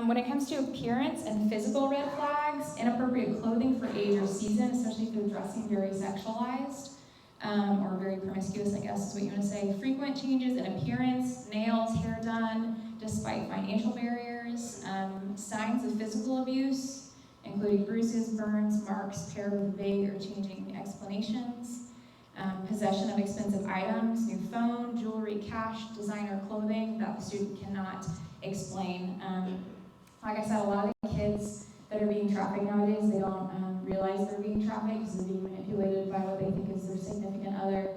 When it comes to appearance and physical red flags, inappropriate clothing for age or season, especially if they're dressing very sexualized or very promiscuous, I guess is what you want to say. Frequent changes in appearance, nails, hair done, despite financial barriers. Signs of physical abuse, including bruises, burns, marks, paired with vague or changing explanations. possession of expensive items, new phone, jewelry, cash, designer clothing that the student cannot explain. Like I said, a lot of the kids that are being trafficked nowadays, they don't realize they're being trafficked because they're being manipulated by what they think is their significant other.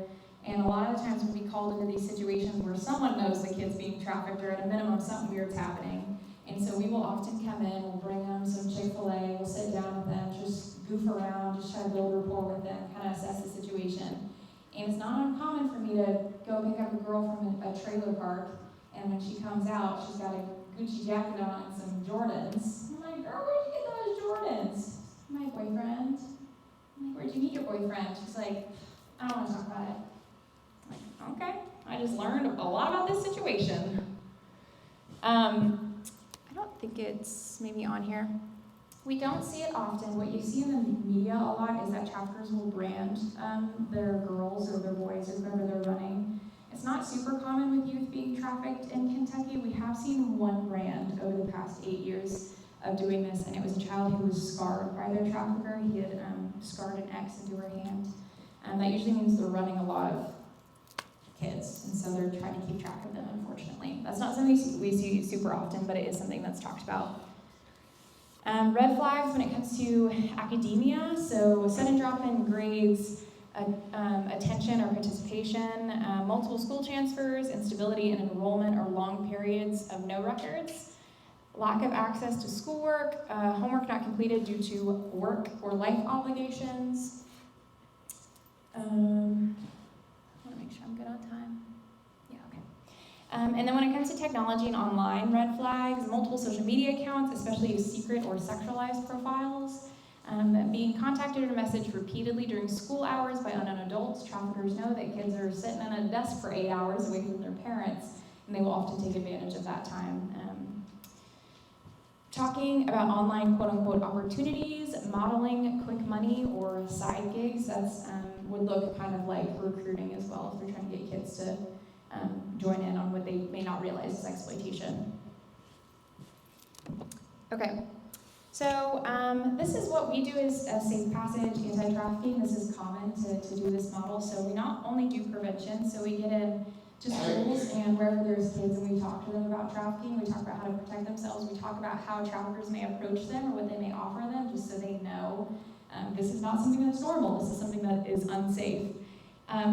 And a lot of the times when we called into these situations where someone knows the kid's being trafficked, or at a minimum something weird's happening. And so we will often come in, we'll bring them some Chick-fil-A, we'll sit down with them, just goof around, just try to build rapport with them, kind of assess the situation. And it's not uncommon for me to go pick up a girl from a trailer park, and when she comes out, she's got a Gucci jacket on and some Jordans. I'm like, girl, where'd you get those Jordans? My boyfriend. I'm like, where'd you meet your boyfriend? She's like, I don't want to talk about it. I'm like, okay, I just learned a lot about this situation. I don't think it's maybe on here. We don't see it often. What you see in the media a lot is that traffickers will brand their girls or their boys or whoever they're running. It's not super common with youth being trafficked in Kentucky. We have seen one brand over the past 8 years of doing this, and it was a child who was scarred by their trafficker. He had scarred an X into her hand. That usually means they're running a lot of kids, and so they're trying to keep track of them, unfortunately. That's not something we see super often, but it is something that's talked about. Red flags when it comes to academia, so sudden drop in grades, attention or participation, multiple school transfers, instability in enrollment or long periods of no records, lack of access to schoolwork, homework not completed due to work or life obligations. I want to make sure I'm good on time. Yeah, okay. And then when it comes to technology and online red flags, multiple social media accounts, especially secret or sexualized profiles, being contacted or messaged repeatedly during school hours by unknown adults. Traffickers know that kids are sitting at a desk for 8 hours away from their parents, and they will often take advantage of that time. Talking about online quote-unquote opportunities, modeling quick money or side gigs, that's would look kind of like recruiting as well if they're trying to get kids to join in on what they may not realize is exploitation. Okay, so this is what we do as a Safe Passage Anti-Trafficking. This is common to do this model. So we not only do prevention, so we get in to schools and wherever there's kids and we talk to them about trafficking, we talk about how to protect themselves, we talk about how traffickers may approach them or what they may offer them, just so they know this is not something that's normal, this is something that is unsafe.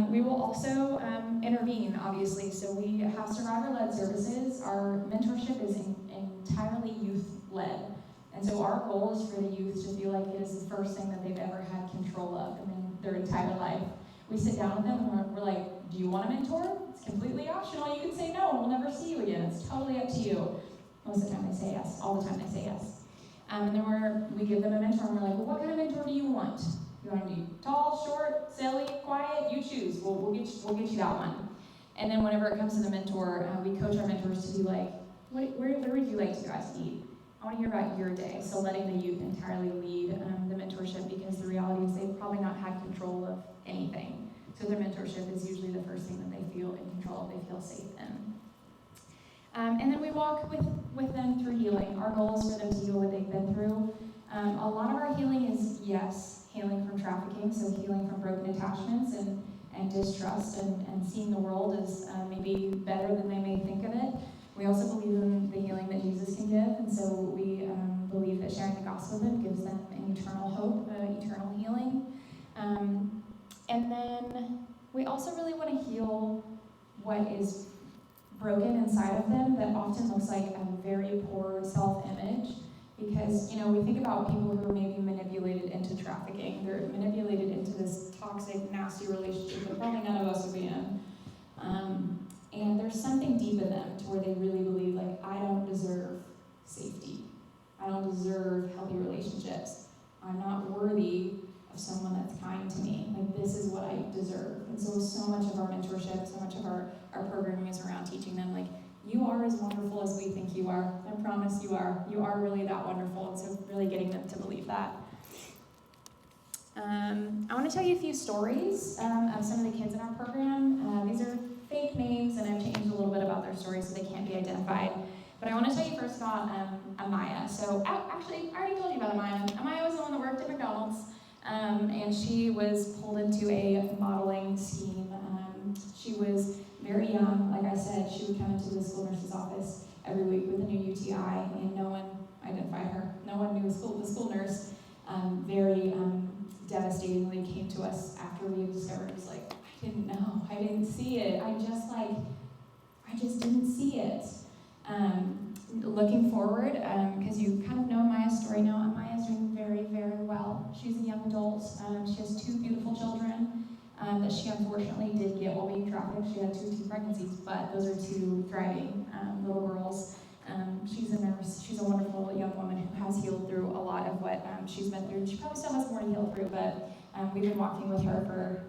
We will also intervene, obviously, so we have survivor-led services. Our mentorship is entirely youth-led, and so our goal is for the youth to feel like it is the first thing that they've ever had control of in their entire life. We sit down with them and we're like, do you want a mentor? It's completely optional. You can say no and we'll never see you again. It's totally up to you. Most of the time they say yes. All the time they say yes. And then we give them a mentor and we're like, well, what kind of mentor do you want? You want to be tall, short, silly, quiet? You choose. We'll get you that one. And then whenever it comes to the mentor, we coach our mentors to be like, where would you like to guys eat? I want to hear about your day. So letting the youth entirely lead the mentorship, because the reality is they've probably not had control of anything. So their mentorship is usually the first thing that they feel in control of, they feel safe in. And then we walk with them through healing. Our goal is for them to heal what they've been through. A lot of our healing is, yes, healing from trafficking, so healing from broken attachments and distrust and seeing the world as maybe better than they may think of it. We also believe in the healing that Jesus can give, and so we believe that sharing the gospel with them gives them an eternal hope, eternal healing. And then we also really want to heal what is broken inside of them that often looks like a very poor self-image, because, we think about people who are maybe manipulated into trafficking. They're manipulated into this toxic, nasty relationship that probably none of us would be in. And there's something deep in them to where they really believe, like, I don't deserve safety. I don't deserve healthy relationships. I'm not worthy of someone that's kind to me. Like, this is what I deserve. And so much of our mentorship, so much of our programming is around teaching them, like, you are as wonderful as we think you are. I promise you are. You are really that wonderful. And so really getting them to believe that. I want to tell you a few stories of some of the kids in our program. These are fake names, and I've changed a little bit about their stories so they can't be identified. But I want to tell you first about Amaya. So actually, I already told you about Amaya. Amaya was the one that worked at McDonald's. and she was pulled into a modeling scheme. She was very young. Like I said, she would come into the school nurse's office every week with a new UTI, and no one identified her. No one knew the school nurse. Very devastatingly came to us after we had discovered. It was like, I didn't know. I didn't see it. I just didn't see it. Looking forward, because you kind of know Maya's story now, and Maya's doing very, very well. She's a young adult. She has 2 beautiful children that she unfortunately did get while being trafficked. She had 2 pregnancies, but those are 2 thriving little girls. She's a nurse. She's a wonderful young woman who has healed through a lot of what she's been through. She probably still has more to heal through, but we've been walking with her for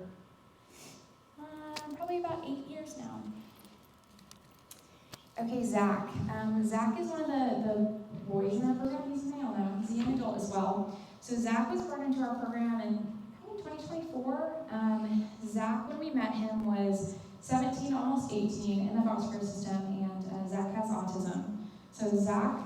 probably about 8 years now. Okay, Zach. Zach is one of the boys in our program. He's a male now. He's a young adult as well. So Zach was brought into our program in probably 2024. Zach, when we met him, was 17, almost 18, in the foster care system, and Zach has autism. So Zach,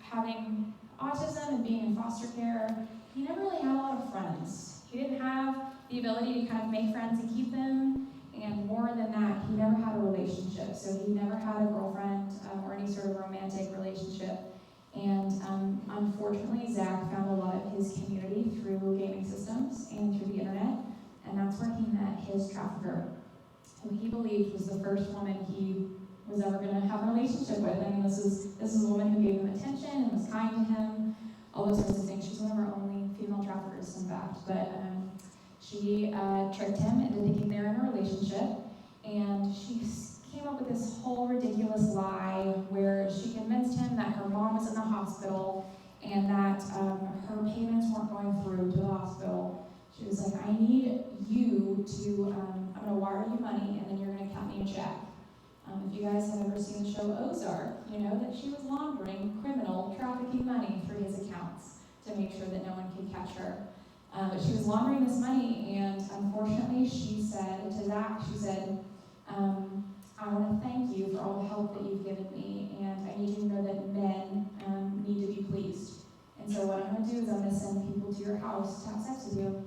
having autism and being in foster care, he never really had a lot of friends. He didn't have the ability to kind of make friends and keep them. And more than that, he never had a relationship. So he never had a girlfriend or any sort of romantic relationship. And unfortunately, Zach found a lot of his community through gaming systems and through the internet. And that's where he met his trafficker, who he believed was the first woman he was ever going to have a relationship with. I mean, this is a woman who gave him attention and was kind to him, all those sorts of things. She's one of our only female traffickers, in fact. But she tricked him into thinking they were in a relationship, and she came up with this whole ridiculous lie where she convinced him that her mom was in the hospital and that her payments weren't going through to the hospital. She was like, I need you to, I'm going to wire you money, and then you're going to cut me a check. If you guys have ever seen the show Ozark, you know that she was laundering criminal trafficking money through his accounts to make sure that no one could catch her. But she was laundering this money, and unfortunately she said to Zach, she said, I want to thank you for all the help that you've given me, and I need you to know that men need to be pleased. And so what I'm going to do is I'm going to send people to your house to have sex with you.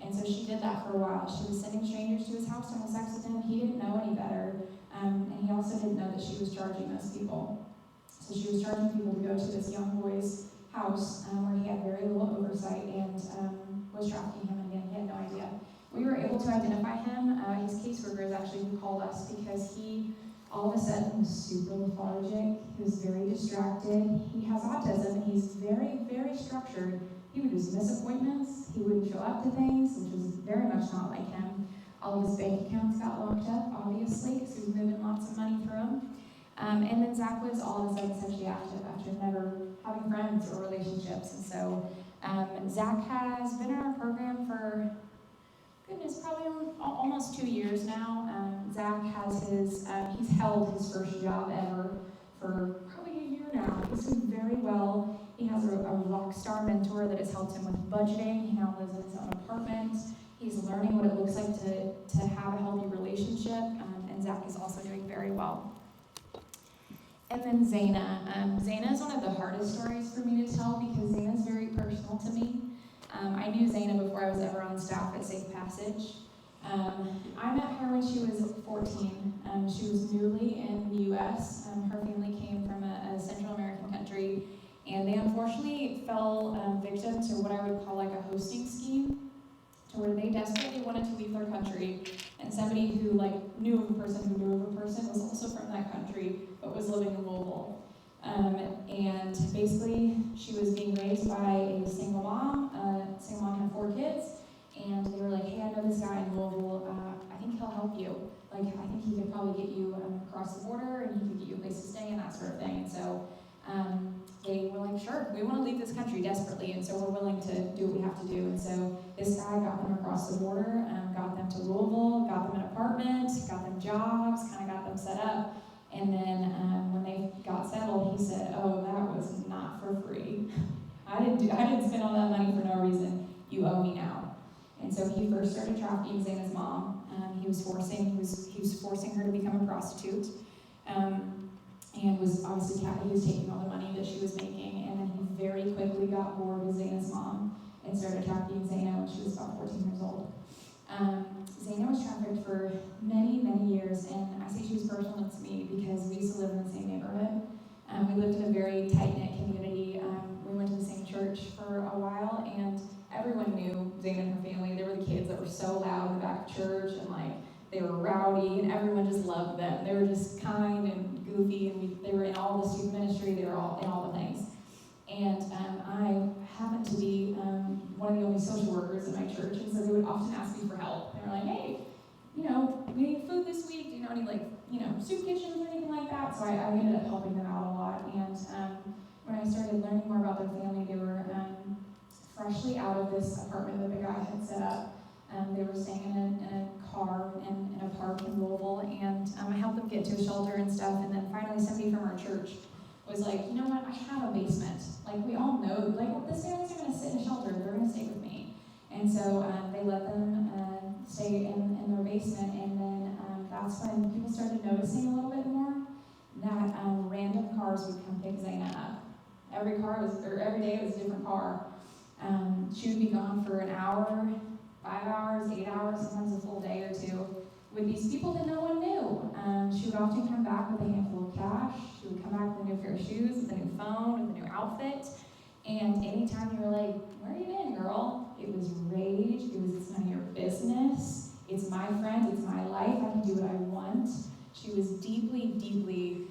And so she did that for a while. She was sending strangers to his house to have sex with him. He didn't know any better, and he also didn't know that she was charging those people. So she was charging people to go to this young boy's house where he had very little oversight and was trafficking him, and again, he had no idea. We were able to identify him. His caseworker is actually who called us because he all of a sudden was super lethargic. He was very distracted. He has autism, and he's very, very structured. He would just miss appointments. He wouldn't show up to things, which was very much not like him. All of his bank accounts got locked up, obviously, because he was moving lots of money through them. And then Zach was all of a sudden sexually active after never having friends or relationships. And so Zach has been in our program for, goodness, probably almost 2 years now. Zach has he's held his first job ever for probably a year now. He's doing very well. He has a rock star mentor that has helped him with budgeting. He now lives in his own apartment. He's learning what it looks like to have a healthy relationship. And Zach is also doing very well. And then Zaina. Zaina is one of the hardest stories for me to tell because Zaina is very personal to me. I knew Zaina before I was ever on staff at Safe Passage. I met her when she was 14. She was newly in the U.S. Her family came from a Central American country, and they unfortunately fell victim to what I would call like a hosting scheme, to where they desperately wanted to leave their country, and somebody who knew of a person who knew of a person was also from that country, but was living in Louisville. And basically, she was being raised by a single mom. Single mom had 4 kids, and they were like, hey, I know this guy in Louisville. I think he'll help you. I think he could probably get you across the border, and he could get you a place to stay and that sort of thing. And so they were like, sure, we want to leave this country desperately, and so we're willing to do what we have to do. And so this guy got them across the border, got them to Louisville, got them an apartment, got them jobs, kind of got them set up. And then when they got settled, he said, oh, that was not for free. I didn't spend all that money for no reason. You owe me now. And so he first started trafficking Zaina's mom. He was forcing her to become a prostitute. And was obviously he was taking all the money that she was making, and then he very quickly got bored with Zaina's mom. and started trafficking Zaina when she was about 14 years old. Zaina was trafficked for many, many years, and I say she was personal to me because we used to live in the same neighborhood. We lived in a very tight-knit community. We went to the same church for a while, and everyone knew Zaina and her family. They were the kids that were so loud in the back of church, and they were rowdy, and everyone just loved them. They were just kind and goofy, and they were in all the student ministry. They were all in all the things. And I happened to be one of the only social workers in my church, and so they would often ask me for help. They were like, hey, we need food this week. Do you know any soup kitchens or anything like that? So I ended up helping them out a lot. And when I started learning more about their family, they were freshly out of this apartment that the guy had set up. They were staying in a car in a park in Louisville, and I helped them get to a shelter and stuff. And then finally, somebody from our church was like, you know what, I have a basement. We all know, this family's not going to sit in a shelter. They're going to stay with me. And so they let them stay in their basement, and then that's when people started noticing a little bit more that random cars would come pick Zaina up. Every day it was a different car. She would be gone for an hour, 5 hours, 8 hours, sometimes a full day or two, with these people that no one knew. She would often come back with a handful of cash. She would come back with a new pair of shoes, with a new phone, with a new outfit. And anytime you were like, where you been, girl? It was rage. It was, it's none of your business. It's my friend. It's my life. I can do what I want. She was deeply, deeply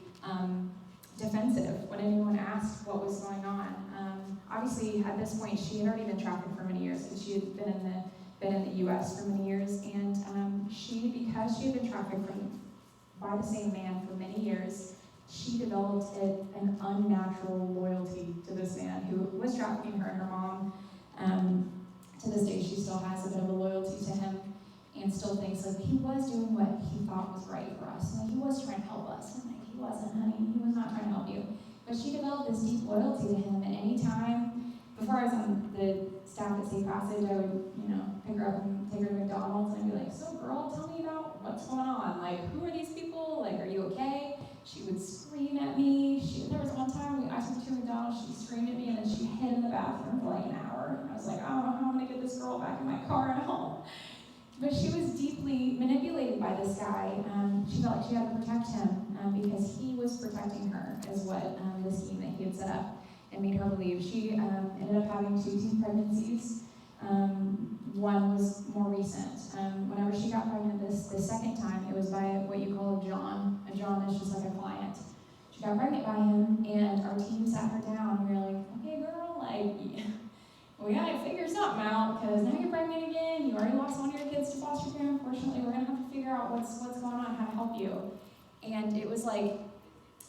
defensive when anyone asked what was going on. Obviously, at this point, she had already been trafficked for many years, because she had been in the U.S. for many years, and because she had been trafficked by the same man for many years, she developed an unnatural loyalty to this man who was trafficking her and her mom. To this day, she still has a bit of a loyalty to him, and still thinks he was doing what he thought was right for us, and he was trying to help us. And he wasn't, honey. He was not trying to help you. But she developed this deep loyalty to him, and anytime, before I was on the staff at Safe Passage, I would, pick her up and take her to McDonald's, and I'd be like, so girl, tell me about what's going on. Who are these people? Are you okay? She would scream at me. There was one time I took her to McDonald's, she screamed at me, and then she hid in the bathroom for an hour. And I was like, I don't know how I'm gonna get this girl back in my car at home. But she was deeply manipulated by this guy. She felt like she had to protect him because he was protecting her, is what the scheme that he had set up and made her believe. She ended up having 2 teen pregnancies. One was more recent. Whenever she got pregnant the second time, it was by what you call a John. A John is just like a client. She got pregnant by him, and our team sat her down, and we were like, okay, girl, we gotta figure something out, because now you're pregnant again, you already lost one of your kids to foster care, unfortunately, we're gonna have to figure out what's going on, how to help you. And it was like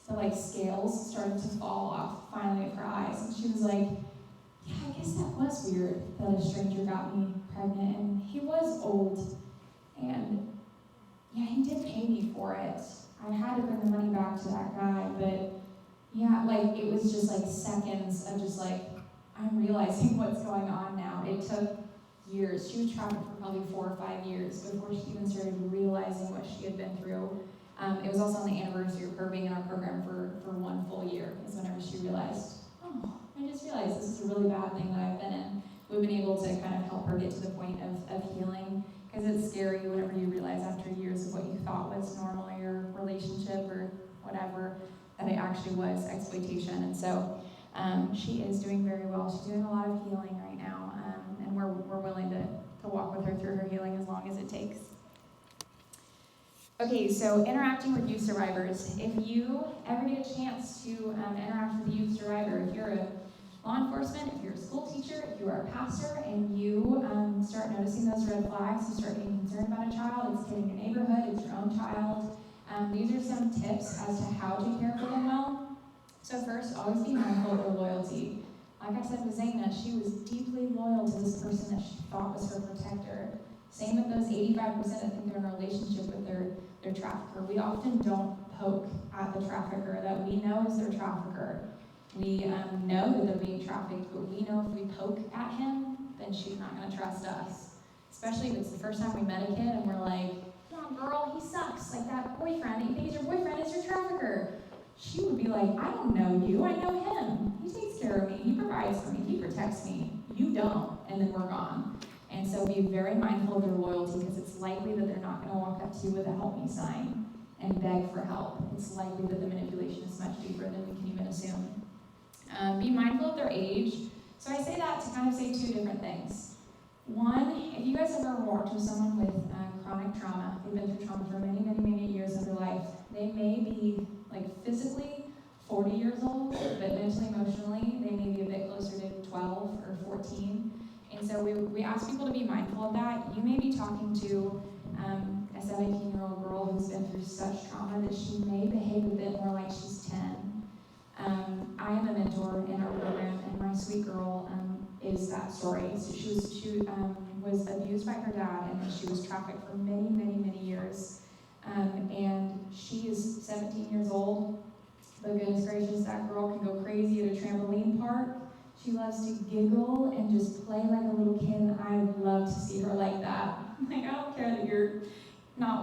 the scales started to fall off finally of her eyes, and she was like, yeah, I guess that was weird that a stranger got me pregnant, and he was old, and yeah, he did pay me for it. I had to bring the money back to that guy, but yeah, it was just seconds of just I'm realizing what's going on now. It took years. She was trafficked for probably 4 or 5 years before she even started realizing what she had been through. It was also on the anniversary of her being in our program for 1 full year, is whenever she realized, I just realized this is a really bad thing that I've been in. We've been able to kind of help her get to the point of healing, because it's scary whenever you realize after years of what you thought was normal in your relationship or whatever, that it actually was exploitation. And so she is doing very well. She's doing a lot of healing right now, and we're willing to walk with her through her healing as long as it takes. Okay, so interacting with youth survivors. If you ever get a chance to interact with a youth survivor, if you're a law enforcement, if you're a school teacher, if you are a pastor, and you start noticing those red flags, you start getting concerned about a child, it's in your neighborhood, it's your own child, these are some tips as to how to care for them well. So first, always be mindful of their loyalty. Like I said with Zaina, she was deeply loyal to this person that she thought was her protector. Same with those 85% that think they're in a relationship with their trafficker. We often don't poke at the trafficker that we know is their trafficker. We know that they're being trafficked, but we know if we poke at him, then she's not going to trust us. Especially if it's the first time we met a kid and we're like, come on girl, he sucks, that boyfriend, you think he's your boyfriend is your trafficker. She would be like, I don't know you, I know him. He takes care care of me, he provides for me, he protects me. You don't, and then we're gone. And so be very mindful of their loyalty, because it's likely that they're not going to walk up to you with a help me sign and beg for help. It's likely that the manipulation is much deeper than we can even assume. Be mindful of their age. So I say that to kind of say two different things. One, if you guys have ever walked with someone with chronic trauma, they've been through trauma for many, many, many years of their life, they may be like physically 40 years old, but mentally, emotionally, they may be a bit closer to 12 or 14. And so we ask people to be mindful of that. You may be talking to a 17-year-old girl who's been through such trauma that she may behave a bit more like she's 10. I am a mentor in our program, and my sweet girl is that story. So she was abused by her dad, and then she was trafficked for many, many, many years. And she is 17 years old. But goodness gracious, that girl can go crazy at a trampoline park. She loves to giggle and just play like a little kid, and I love to see her like that. Like, I don't care that you're not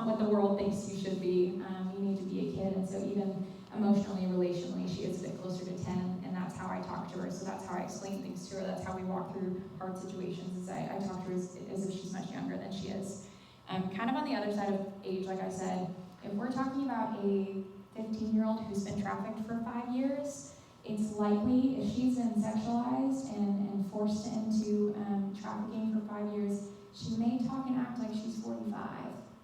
what the world thinks you should be. You need to be a kid, and so even emotionally, relationally, she is a bit closer to 10, and that's how I talk to her. So that's how I explain things to her. That's how we walk through hard situations. Is I talk to her as if she's much younger than she is. Kind of on the other side of age, like I said, if we're talking about a 15-year-old who's been trafficked for 5 years, it's likely if she's been sexualized and forced into trafficking for 5 years, she may talk and act like she's 45,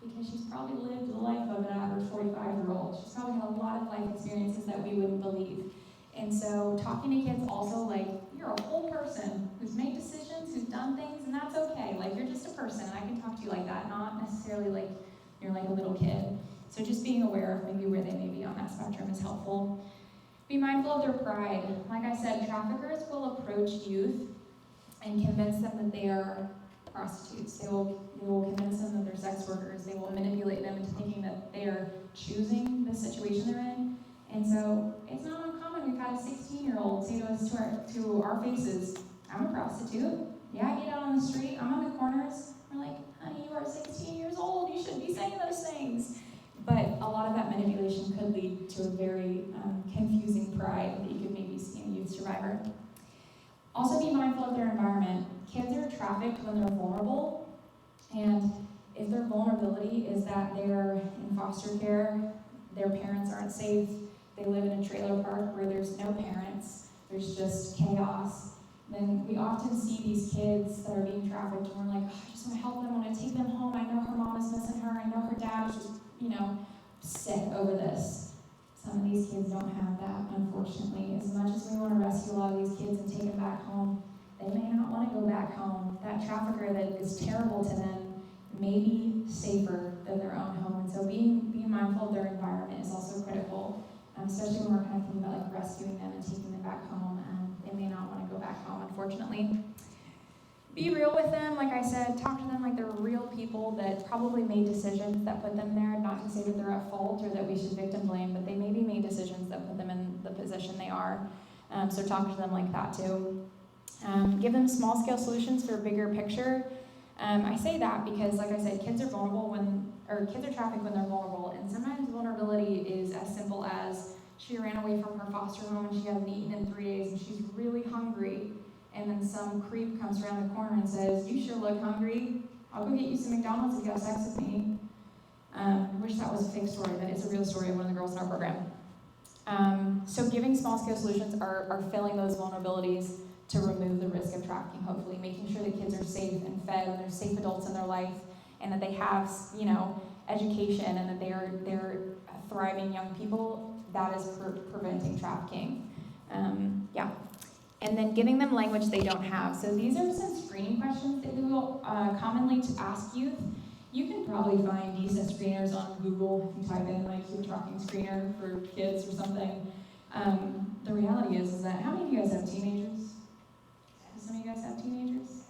because she's probably lived the life of an average 45-year-old. She's probably had a lot of life experiences that we wouldn't believe. And so talking to kids also like, you're a whole person who's made decisions, who's done things, and that's okay. Like, you're just a person, and I can talk to you like that, not necessarily like you're like a little kid. So just being aware of maybe where they may be on that spectrum is helpful. Be mindful of their pride. Like I said, traffickers will approach youth and convince them that they are prostitutes. They will convince them that they're sex workers. They will manipulate them into thinking that they are choosing the situation they're in. And so it's not uncommon. We've had a 16-year-old say to us to our faces, I'm a prostitute. Yeah, I get out on the street. I'm on the corners. We're like, honey, you are 16 years old. You shouldn't be saying those things. But a lot of that manipulation could lead to a very confusing pride that you could maybe see in a youth survivor. Also be mindful of their environment. Kids are trafficked when they're vulnerable, and if their vulnerability is that they're in foster care, their parents aren't safe, they live in a trailer park where there's no parents, there's just chaos, then we often see these kids that are being trafficked and we're like, oh, I just want to help them, I want to take them home, I know her mom is missing her, I know her dad is just, sick over this. Some of these kids don't have that, unfortunately. As much as we want to rescue a lot of these kids and take them back home, they may not want to go back home. That trafficker that is terrible to them may be safer than their own home. And so being mindful of their environment is also critical, especially when we're kind of thinking about like rescuing them and taking them back home. They may not want to go back home, unfortunately. Be real with them, like I said, talk to them like they're real people that probably made decisions that put them there, not to say that they're at fault or that we should victim blame, but they maybe made decisions that put them in the position they are. So talk to them like that too. Give them small scale solutions for a bigger picture. I say that because, like I said, kids are trafficked when they're vulnerable, and sometimes vulnerability is as simple as she ran away from her foster home and she hadn't eaten in 3 days and she's really hungry. And then some creep comes around the corner and says, you sure look hungry. I'll go get you some McDonald's if you have sex with me. I wish that was a fake story, but it's a real story of one of the girls in our program. So giving small-scale solutions are filling those vulnerabilities to remove the risk of trafficking, hopefully, making sure the kids are safe and fed and they're safe adults in their life, and that they have, education, and that they're thriving young people. That is preventing trafficking. And then giving them language they don't have. So these are some screening questions that we will commonly ask youth. You can probably find decent screeners on Google if you type in like youth trafficking screener for kids or something. The reality is that, how many of you guys have teenagers? Some of you guys have teenagers?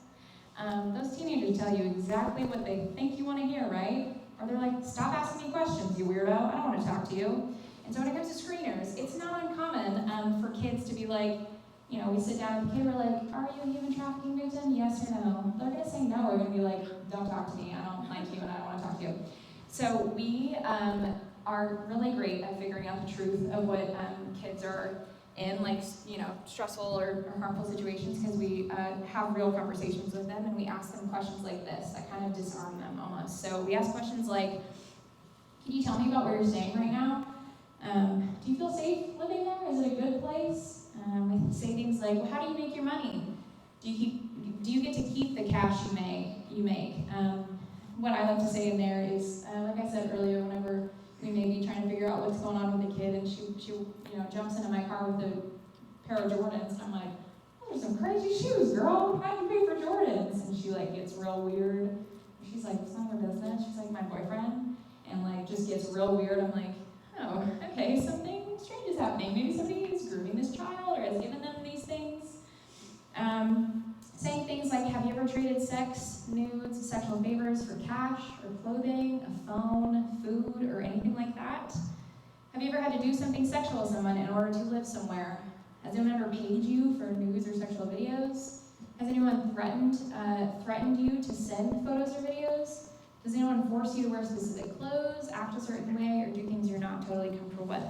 Those teenagers tell you exactly what they think you want to hear, right? Or they're like, stop asking me questions, you weirdo, I don't want to talk to you. And so when it comes to screeners, it's not uncommon for kids to be like, we sit down with the kid, we're like, are you a human trafficking victim? Yes or no? They're going to say no. We're going to be like, don't talk to me. I don't like you and I don't want to talk to you. So we are really great at figuring out the truth of what kids are in like, stressful or harmful situations, because we have real conversations with them and we ask them questions like this that kind of disarm them almost. So we ask questions like, can you tell me about where you're staying right now? Do you feel safe living there? Is it a good place? We say things like, well, how do you make your money? Do you get to keep the cash you make? What I like to say in there is, like I said earlier, whenever we may be trying to figure out what's going on with the kid, and she jumps into my car with a pair of Jordans, and I'm like, oh, there's some crazy shoes, girl. How do you pay for Jordans? And she like gets real weird. She's like, it's none of your business. She's like, my boyfriend, and like just gets real weird. I'm like, oh, okay, something strange is happening. Maybe somebody is grooming this child or has given them these things. Saying things like, have you ever traded sex, nudes, sexual favors for cash or clothing, a phone, food, or anything like that? Have you ever had to do something sexual with someone in order to live somewhere? Has anyone ever paid you for nudes or sexual videos? Has anyone threatened you to send photos or videos? Does anyone force you to wear specific clothes, act a certain way, or do things you're not totally comfortable with?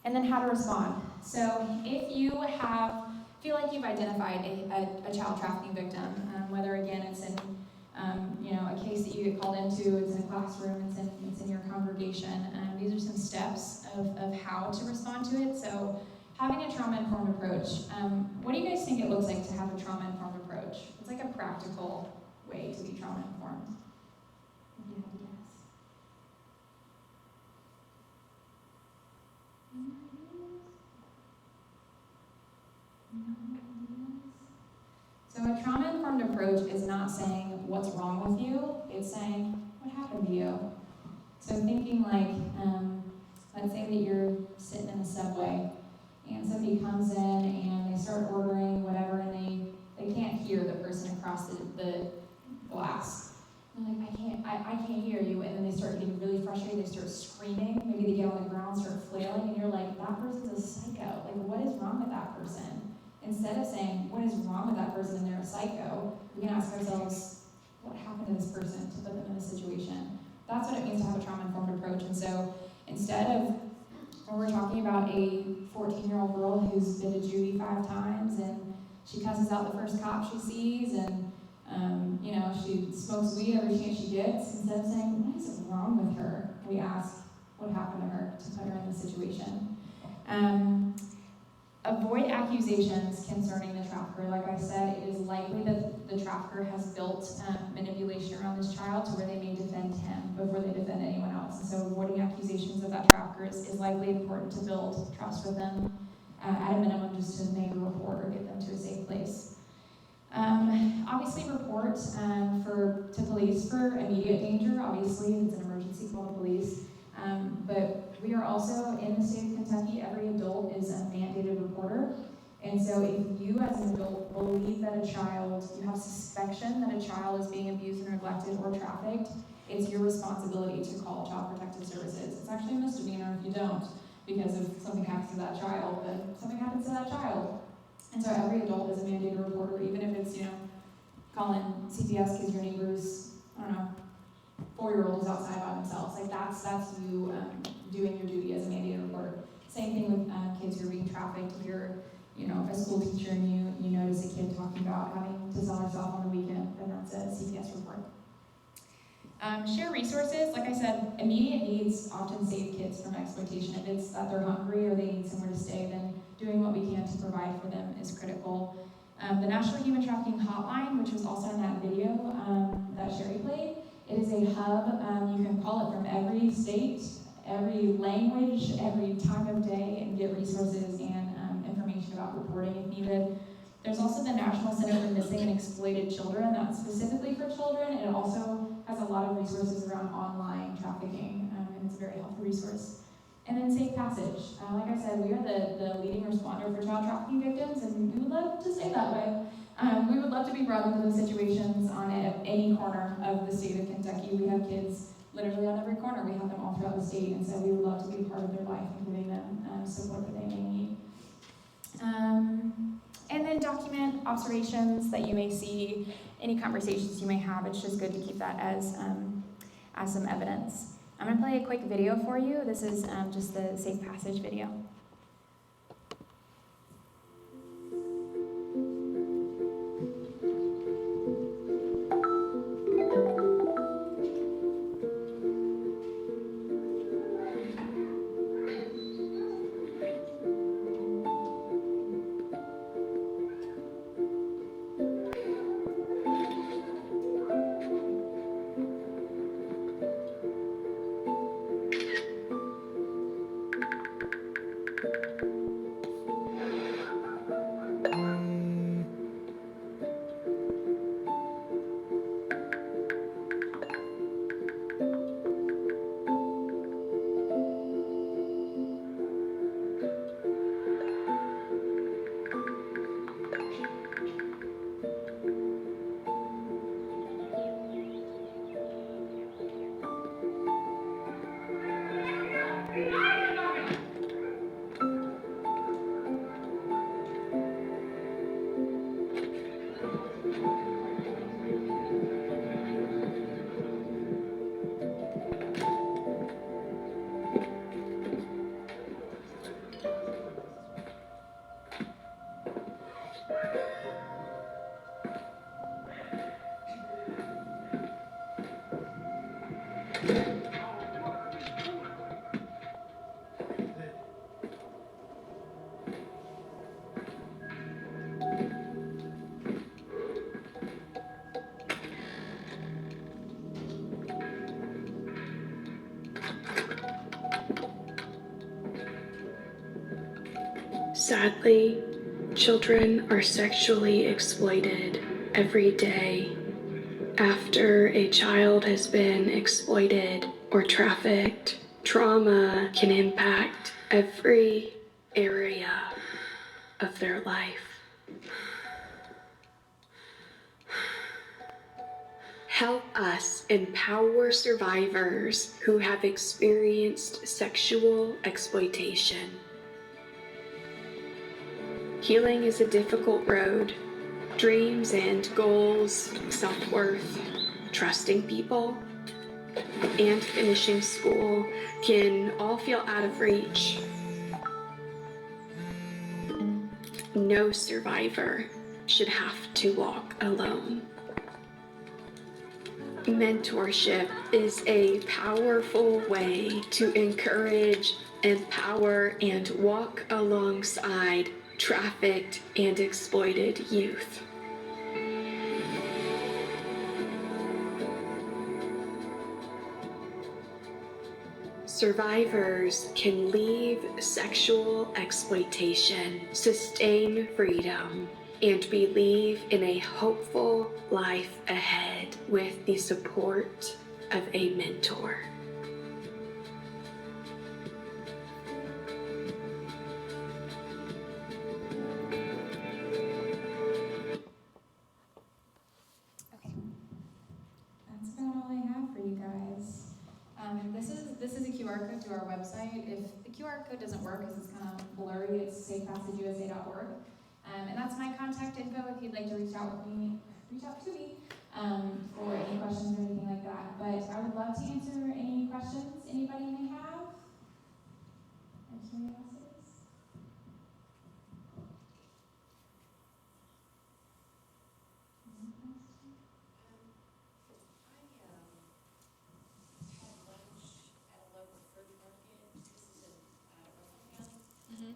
And then how to respond. So if you feel like you've identified a child trafficking victim, whether again it's in a case that you get called into, it's in a classroom, it's in your congregation, these are some steps of how to respond to it. So having a trauma-informed approach. What do you guys think it looks like to have a trauma-informed approach? It's like a practical way to be trauma-informed. If you had to guess. So a trauma-informed approach is not saying what's wrong with you, it's saying what happened to you. So thinking like, let's say that you're sitting in a subway and somebody comes in and they start ordering whatever and they can't hear the person across the glass. They're like, I can't hear you, and then they start getting really frustrated, they start screaming, maybe they get on the ground, start flailing, and you're like, that person's a psycho, like what is wrong with that person? Instead of saying, what is wrong with that person and they're a psycho, we can ask ourselves, what happened to this person to put them in this situation? That's what it means to have a trauma-informed approach. And so instead of, when we're talking about a 14-year-old girl who's been to juvie 5 times and she cusses out the first cop she sees and she smokes weed every chance she gets, instead of saying, what is wrong with her? We ask, what happened to her to put her in this situation? Avoid accusations concerning the trafficker. Like I said, it is likely that the trafficker has built manipulation around this child to where they may defend him before they defend anyone else. And so avoiding accusations of that trafficker is likely important to build trust with them, at a minimum just to make a report or get them to a safe place. Obviously report to police for immediate danger. Obviously, it's an emergency, call the police. But we are also, in the state of Kentucky, every adult is a mandated reporter. And so if you as an adult believe that you have suspicion that a child is being abused and neglected or trafficked, it's your responsibility to call Child Protective Services. It's actually a misdemeanor if you don't, because if something happens to that child, then something happens to that child. And so every adult is a mandated reporter, even if it's, calling CPS because your neighbor's, 4-year-old is outside by themselves. Like that's you doing your duty as a mandated reporter. Same thing with kids who are being trafficked. If you're, a school teacher and you notice a kid talking about having to sell herself on the weekend, then that's a CPS report. Share resources. Like I said, immediate needs often save kids from exploitation. If it's that they're hungry or they need somewhere to stay, then doing what we can to provide for them is critical. The National Human Trafficking Hotline, which was also in that video that Sherry played, it is a hub. You can call it from every state, every language, every time of day, and get resources and information about reporting if needed. There's also the National Center for Missing and Exploited Children. That's specifically for children, and it also has a lot of resources around online trafficking, and it's a very helpful resource. And then Safe Passage. Like I said, we are the leading responder for child trafficking victims, and we would love to stay that way. We would love to be brought into those situations on any corner of the state of Kentucky. We have kids literally on every corner. We have them all throughout the state, and so we would love to be part of their life and giving them support that they may need. And then document observations that you may see, any conversations you may have. It's just good to keep that as some evidence. I'm gonna play a quick video for you. This is just the safe passage video. Sadly, children are sexually exploited every day. After a child has been exploited or trafficked, trauma can impact every area of their life. Help us empower survivors who have experienced sexual exploitation. Healing is a difficult road. Dreams and goals, self-worth, trusting people, and finishing school can all feel out of reach. No survivor should have to walk alone. Mentorship is a powerful way to encourage, empower, and walk alongside trafficked and exploited youth. Survivors can leave sexual exploitation, sustain freedom, and believe in a hopeful life ahead with the support of a mentor. Okay, that's about all I have for you guys. This is a QR code to our website. If the QR code doesn't work because it's kind of blurry, it's safepassageusa.org. And that's my contact info if you'd like to reach out to me for any questions or anything like that. But I would love to answer any questions anybody may have or curiosities. Any questions? Had lunch at a local fruit market. This is in Russell County. Mm-hmm.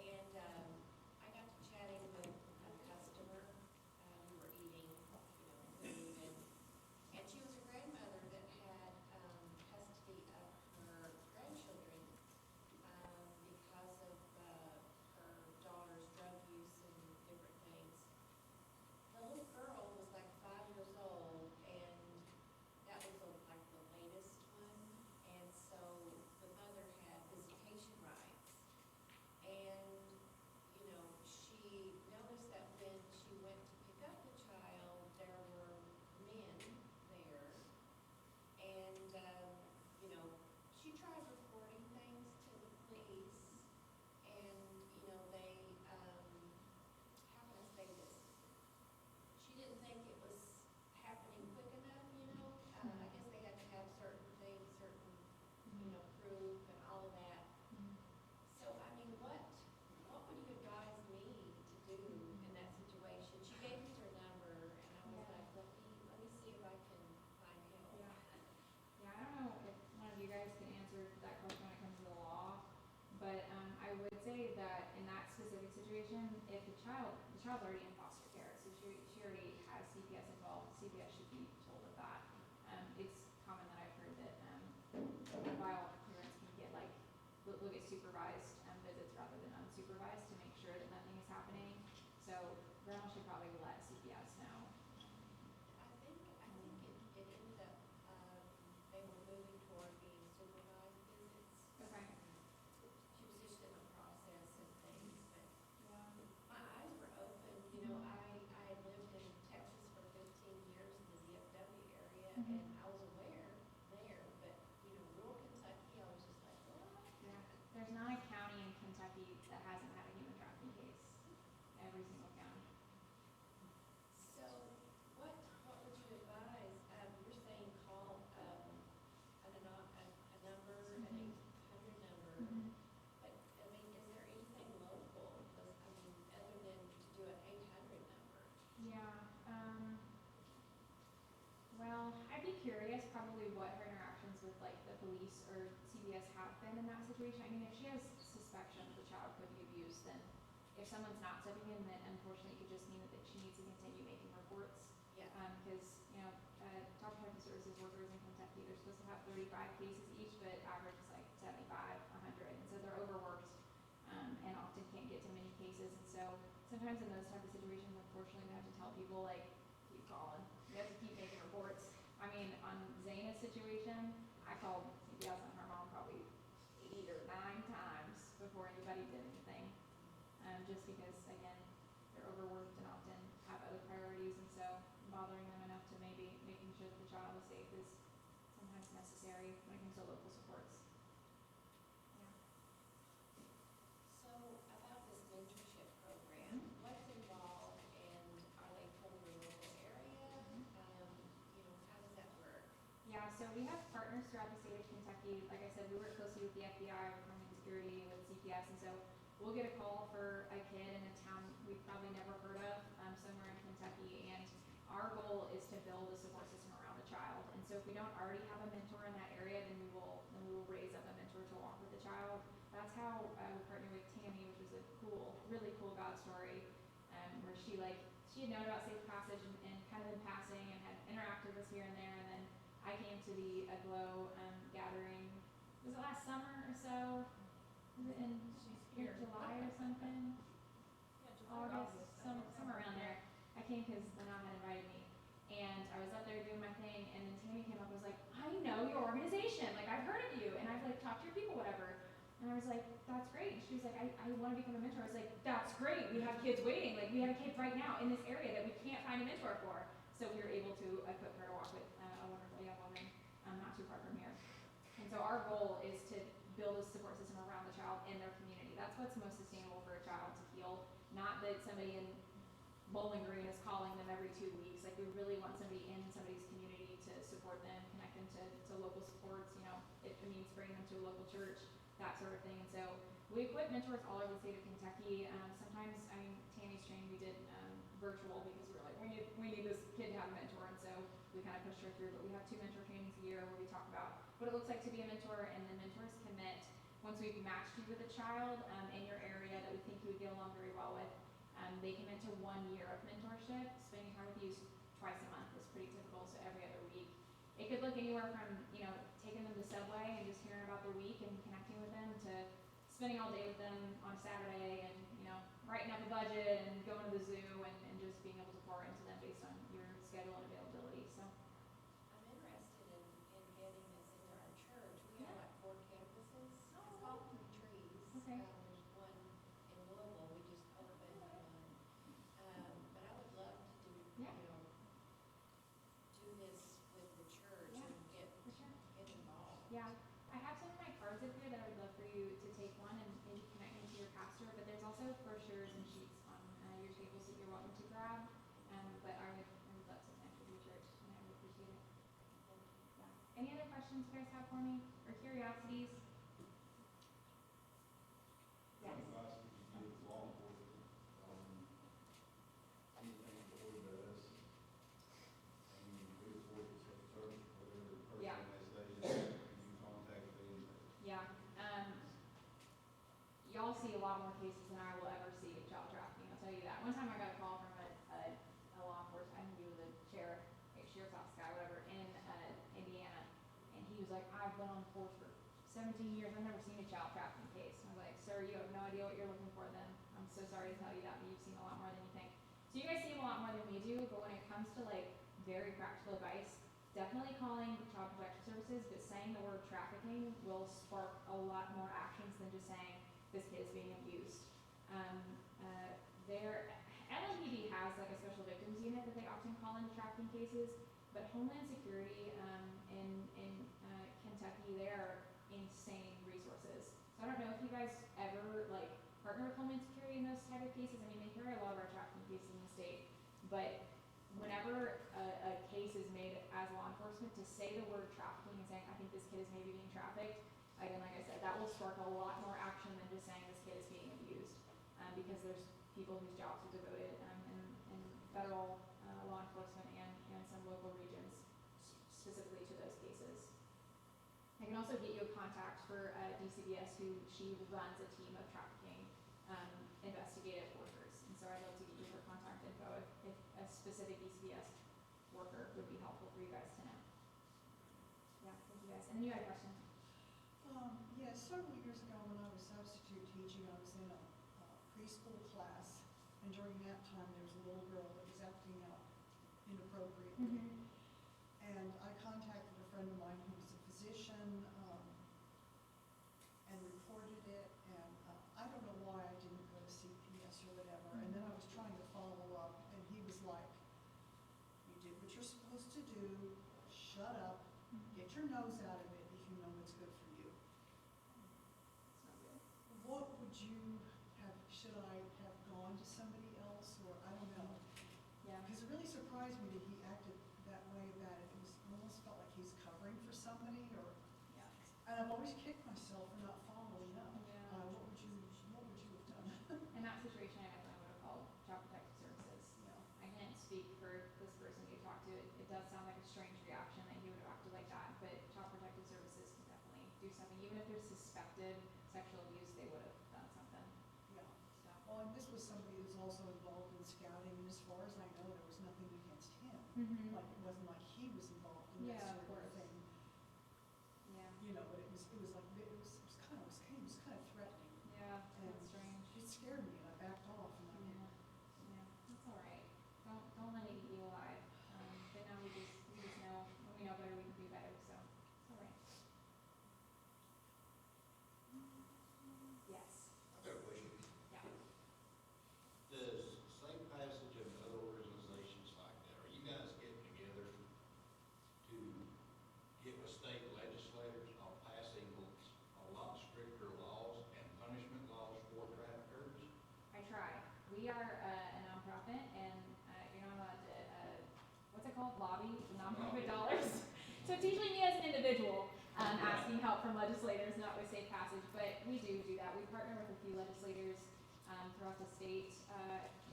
And I got to chatting with a customer who were eating, food. And she was a grandmother that had custody of her grandchildren would say that in that specific situation, if the child's already in foster care, so she already has CPS involved, CPS should be told of that. It's common that I've heard that, while parents can get like, they'll get supervised, visits rather than unsupervised to make sure that nothing is happening. So grandma should probably let CPS know. I think it ended up, they were moving toward being supervised visits. Okay. She was just in the process of things, but Yeah. my eyes were open. You know, I had lived in Texas for 15 years in the DFW area, Mhm. and I was aware there, but, you know, rural Kentucky, I was just like, what? Yeah. There's not a county in Kentucky that hasn't had a human trafficking case. Every single county. So, what would you advise? You're saying call, a number, an 800 number, but, I mean, is there anything local? Because, I mean, other than to do an 800 number? Yeah, well, I'd be curious probably what her interactions with like the police or CBS have been in that situation. I mean, if she has suspicion that the child could be abused, then if someone's not stepping in, then unfortunately it could just mean that she needs to continue making reports. Yeah. Because, you know, Child Protective Services workers in Kentucky, they're supposed to have 35 cases each, but average is like 75, 100, and so they're overworked, and often can't get to many cases, and so sometimes in those type of situations, unfortunately, we have to tell people, like, keep calling, you have to keep making reports. I mean, on Zaina's situation, I called CPS on her mom probably 8 or 9 times before anybody did anything, just because, again, they're overworked and often have other priorities, and so bothering them enough to maybe making sure that the child is safe is sometimes necessary when it comes to local supports. Yeah. So, about this mentorship program, what's involved, and are they from your local area? You know, how does that work? Yeah, so we have partners throughout the state of Kentucky. Like I said, we work closely with the FBI, with Homeland Security, with CPS, and so we'll get a call for a kid in a town we've probably never heard of, somewhere in Kentucky, and our goal is to build a support system around the child. And so if we don't already have a mentor in that area, then we will raise up a mentor to walk with the child. That's how we partnered with Tammy, which was a really cool God story, where she had known about Safe Passage and kind of in passing and had interacted with us here and there, and then I came to the Aglow gathering, was it last summer or so? Was it in July or something? August, somewhere around there. I came because Lana had invited me, and I was up there doing my thing, and then Tammy came up and was like, I know your organization, like I've heard of you, and I've like talked to your people, whatever. And I was like, that's great. And she was like, I want to become a mentor. I was like, that's great. We have kids waiting. Like we have a kid right now in this area that we can't find a mentor for. So we were able to equip her to walk with a wonderful young woman, not too far from here. And so our goal is to build a support system around the child in their community. That's what's most sustainable for a child to heal. Not that somebody in Bowling Green is calling them every 2 weeks. Like we really want somebody in somebody's community to support them, connect them to local supports. You know, if it means bringing them to a local church, that sort of thing. And so we equip mentors all over the state of Kentucky. Sometimes, I mean, Tammy's training we did virtual because we were like, we need this kid to have a mentor, and so we kind of pushed her through. But we have 2 mentor trainings a year where we talk about what it looks like to be a mentor, and the mentors commit once we've matched you with a child in your area that we think you would get along very well with. They commit to 1 year of mentorship. Spending time with you twice a month is pretty typical, so every other week. It could look anywhere from, you know, taking them to Subway and just hearing about their week and connecting with them to spending all day with them on Saturday and, you know, writing up a budget and going to the zoo and just being able to pour into them based on your schedule and availability. So I'm interested in getting this into our church. We have like 4 campuses. It's called Three Trees. Okay. There's one in Louisville. We just opened one. But I would love to do, Yeah. you know, do this with the church Yeah, and get for sure. involved. Yeah, I have some of my cards up here that I would love for you to take one and maybe connect me to your pastor, but there's also brochures and sheets on your tables that you're welcome to grab. But I would love to connect with your church, and I would appreciate it. Yeah. Any other questions you guys have for me, or curiosities? Yes. Advice would you give law enforcement on anything the board does? And you do report it to the church, whatever person Yeah. they say, you contact them. Yeah. y'all see a lot more cases than I will ever see of child trafficking, I'll tell you that. One time I got a call from a law enforcement, I think he was a sheriff, sheriff's office guy, whatever, in Indiana, and he was like, I've been on the force for 17 years, I've never seen a child trafficking case. And I was like, sir, you have no idea what you're looking for then. I'm so sorry to tell you that, but you've seen a lot more than you think. So you guys see a lot more than we do, but when it comes to like very practical advice, definitely calling child protection services, but saying the word trafficking will spark a lot more actions than just saying this kid is being abused. LMPD has like a special victims unit that they often call into trafficking cases, but Homeland Security in Kentucky, they are insane resources. So I don't know if you guys ever like partner with Homeland Security in those type of cases. I mean, they carry a lot of our trafficking cases in the state, but whenever a case is made as law enforcement, to say the word trafficking and saying, I think this kid is maybe being trafficked, again, like I said, that will spark a lot more action than just saying this kid is being abused, because there's people whose jobs are devoted in federal law enforcement and some local regions specifically to those cases. I can also get you a contact for DCBS, who she runs a team of trafficking investigative workers, and so I'd love to get you her contact info if a specific DCBS worker would be helpful for you guys to know. Yeah, thank you guys. And then you had a question. Yes, several years ago when I was substitute teaching, I was in a preschool class, and during that time there was a little girl that was acting out inappropriately. And I contacted a friend of mine who was a physician and reported it, and I don't know why I didn't go to CPS or whatever, and then I was trying to follow up, and he was like, you did what you're supposed to do, shut up, get your nose out of it if you know what's good for you. What would you have, should I have gone to somebody else, or I don't know? Yeah. Because it really surprised me that he acted that way about it. It was almost felt like he's covering for somebody, or, Yeah. and I've always kicked myself for not following up. Yeah. What would you have done? In that situation, I definitely would have called Child Protective Services. Yeah. I can't speak for this person you talked to. It does sound like a strange reaction that he would have acted like that, but Child Protective Services can definitely do something. Even if there's suspected sexual abuse, they would have done something. Yeah. So. Well, and this was somebody who was also involved in scouting, and as far as I know, there was nothing against him. Like, it wasn't like he was involved in that Yeah, of sort of course. thing. Yeah. You know, but it was like, it was kind of threatening. Yeah, And that's strange. it scared me, and I backed off, and I Yeah. Yeah, that's all right. Don't let it eat you alive. But now we just know when we know better, we can do better. So it's all right. Yes. I've got a question. Yeah. Does same passage of other organizations like that, are you guys getting together to get with state legislators on passing a lot stricter laws and punishment laws for traffickers? I try. We are a nonprofit, and you're not allowed to, what's it called, lobby nonprofit dollars. So it's usually me as an individual asking help from legislators, not with safe passage, but we do that. We partner with a few legislators throughout the state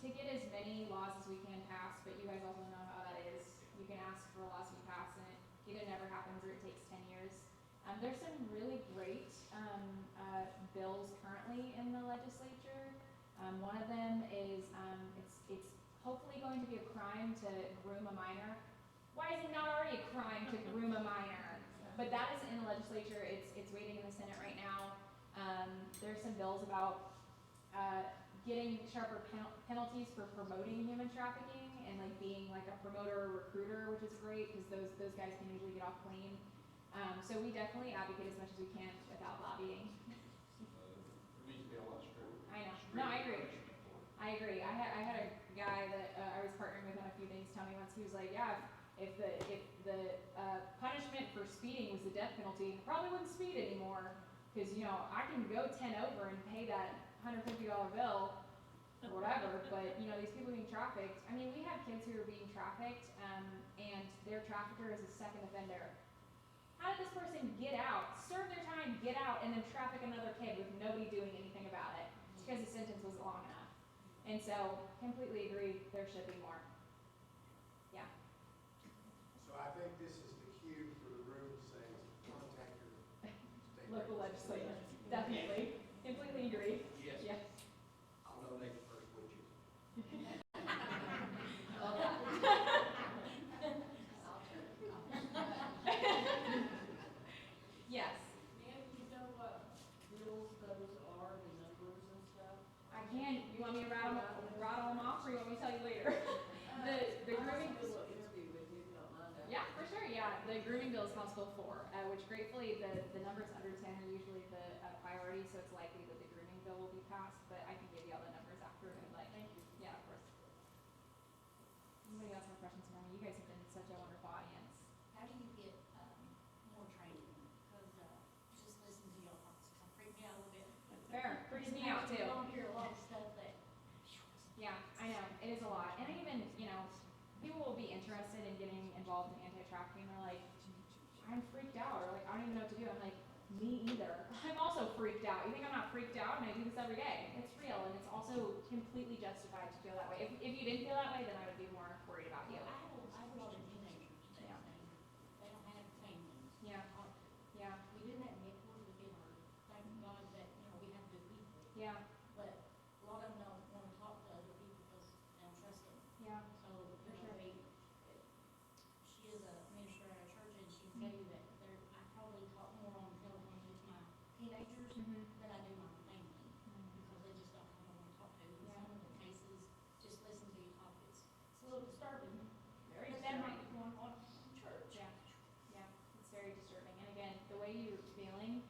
to get as many laws as we can pass, but you guys also know how that is. You can ask for laws to be passed, and it either never happens or it takes 10 years. There's some really great bills currently in the legislature. One of them is it's hopefully going to be a crime to groom a minor. Why is it not already a crime to groom a minor? But that is in the legislature. It's waiting in the Senate right now. There's some bills about getting sharper penalties for promoting human trafficking and like being like a promoter or recruiter, which is great because those guys can usually get off clean. So we definitely advocate as much as we can without lobbying. There needs to be a lot stricter. I know. No, I agree. I agree. I had a guy that I was partnering with on a few things tell me once, he was like, yeah, if the punishment for speeding was the death penalty, I probably wouldn't speed anymore because, you know, I can go 10 over and pay that $150 bill or whatever, but, you know, these people being trafficked, I mean, we have kids who are being trafficked and their trafficker is a second offender. How did this person get out, serve their time, get out, and then traffic another kid with nobody doing anything about it? It's because the sentence was long enough. And so, completely agree, there should be more. Yeah. So I think this is the cue for the room to say, contact your state Local legislator, definitely. Completely agree. again, you want me to rattle them off, or you want me to tell you later? The grooming. Yeah, for sure, yeah. The grooming bill is House Bill 4, which gratefully the numbers under 10 are usually the priority, so it's likely that the grooming bill will be passed, but I can give you all the numbers after if you'd like. Thank you. Yeah, of course. Anybody else have questions for me? You guys have been such a wonderful audience. How do you get, more training? Because, just listen to y'all, it's kind of freaked me out a little bit. Fair, freaks me out too. You don't hear a lot of stuff that. Yeah, I know, it is a lot, and even, people will be interested in getting involved in anti-trafficking, they're like, I'm freaked out, or like, I don't even know what to do, I'm like, me either, I'm also freaked out, you think I'm not freaked out, and I do this every day, it's real, and it's also completely justified to feel that way. If you didn't feel that way, then I would be more worried about you. I have a lot of teenagers that Yeah. say they don't have families. Yeah. Yeah, We didn't have network within our, thank God that, we have good people. yeah, But a lot of them don't want to talk to other people because they don't trust them. yeah, So, For sure. she is a minister at a church and she can tell you that I probably talk more on the telephone with my teenagers Mhm. than I do my family. Mhm. Because they just don't have no one to talk to. And Yeah. some of the cases, just listen to you talk, it's a little disturbing. Very But that might disturbing. be going on in church. Yeah, yeah, it's very disturbing, and again, the way you're feeling,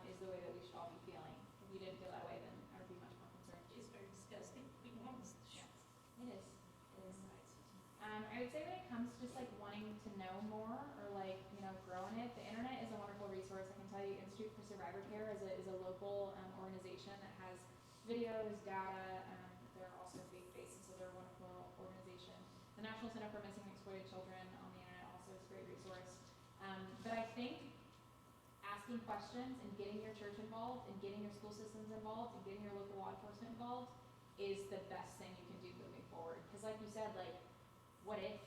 is the way that we should all be feeling. If you didn't feel that way, then I would be much more concerned. It's very disgusting, being honest. Yeah. It is. It is. I would say when it comes to just like wanting to know more or like, grow in it, the internet is a wonderful resource. I can tell you Institute for Survivor Care is a local organization that has videos, data, they're also faith-based, so they're a wonderful organization. The National Center for Missing and Exploited Children on the internet also is a great resource. But I think asking questions and getting your church involved and getting your school systems involved and getting your local law enforcement involved is the best thing you can do moving forward. Because like you said, like, what if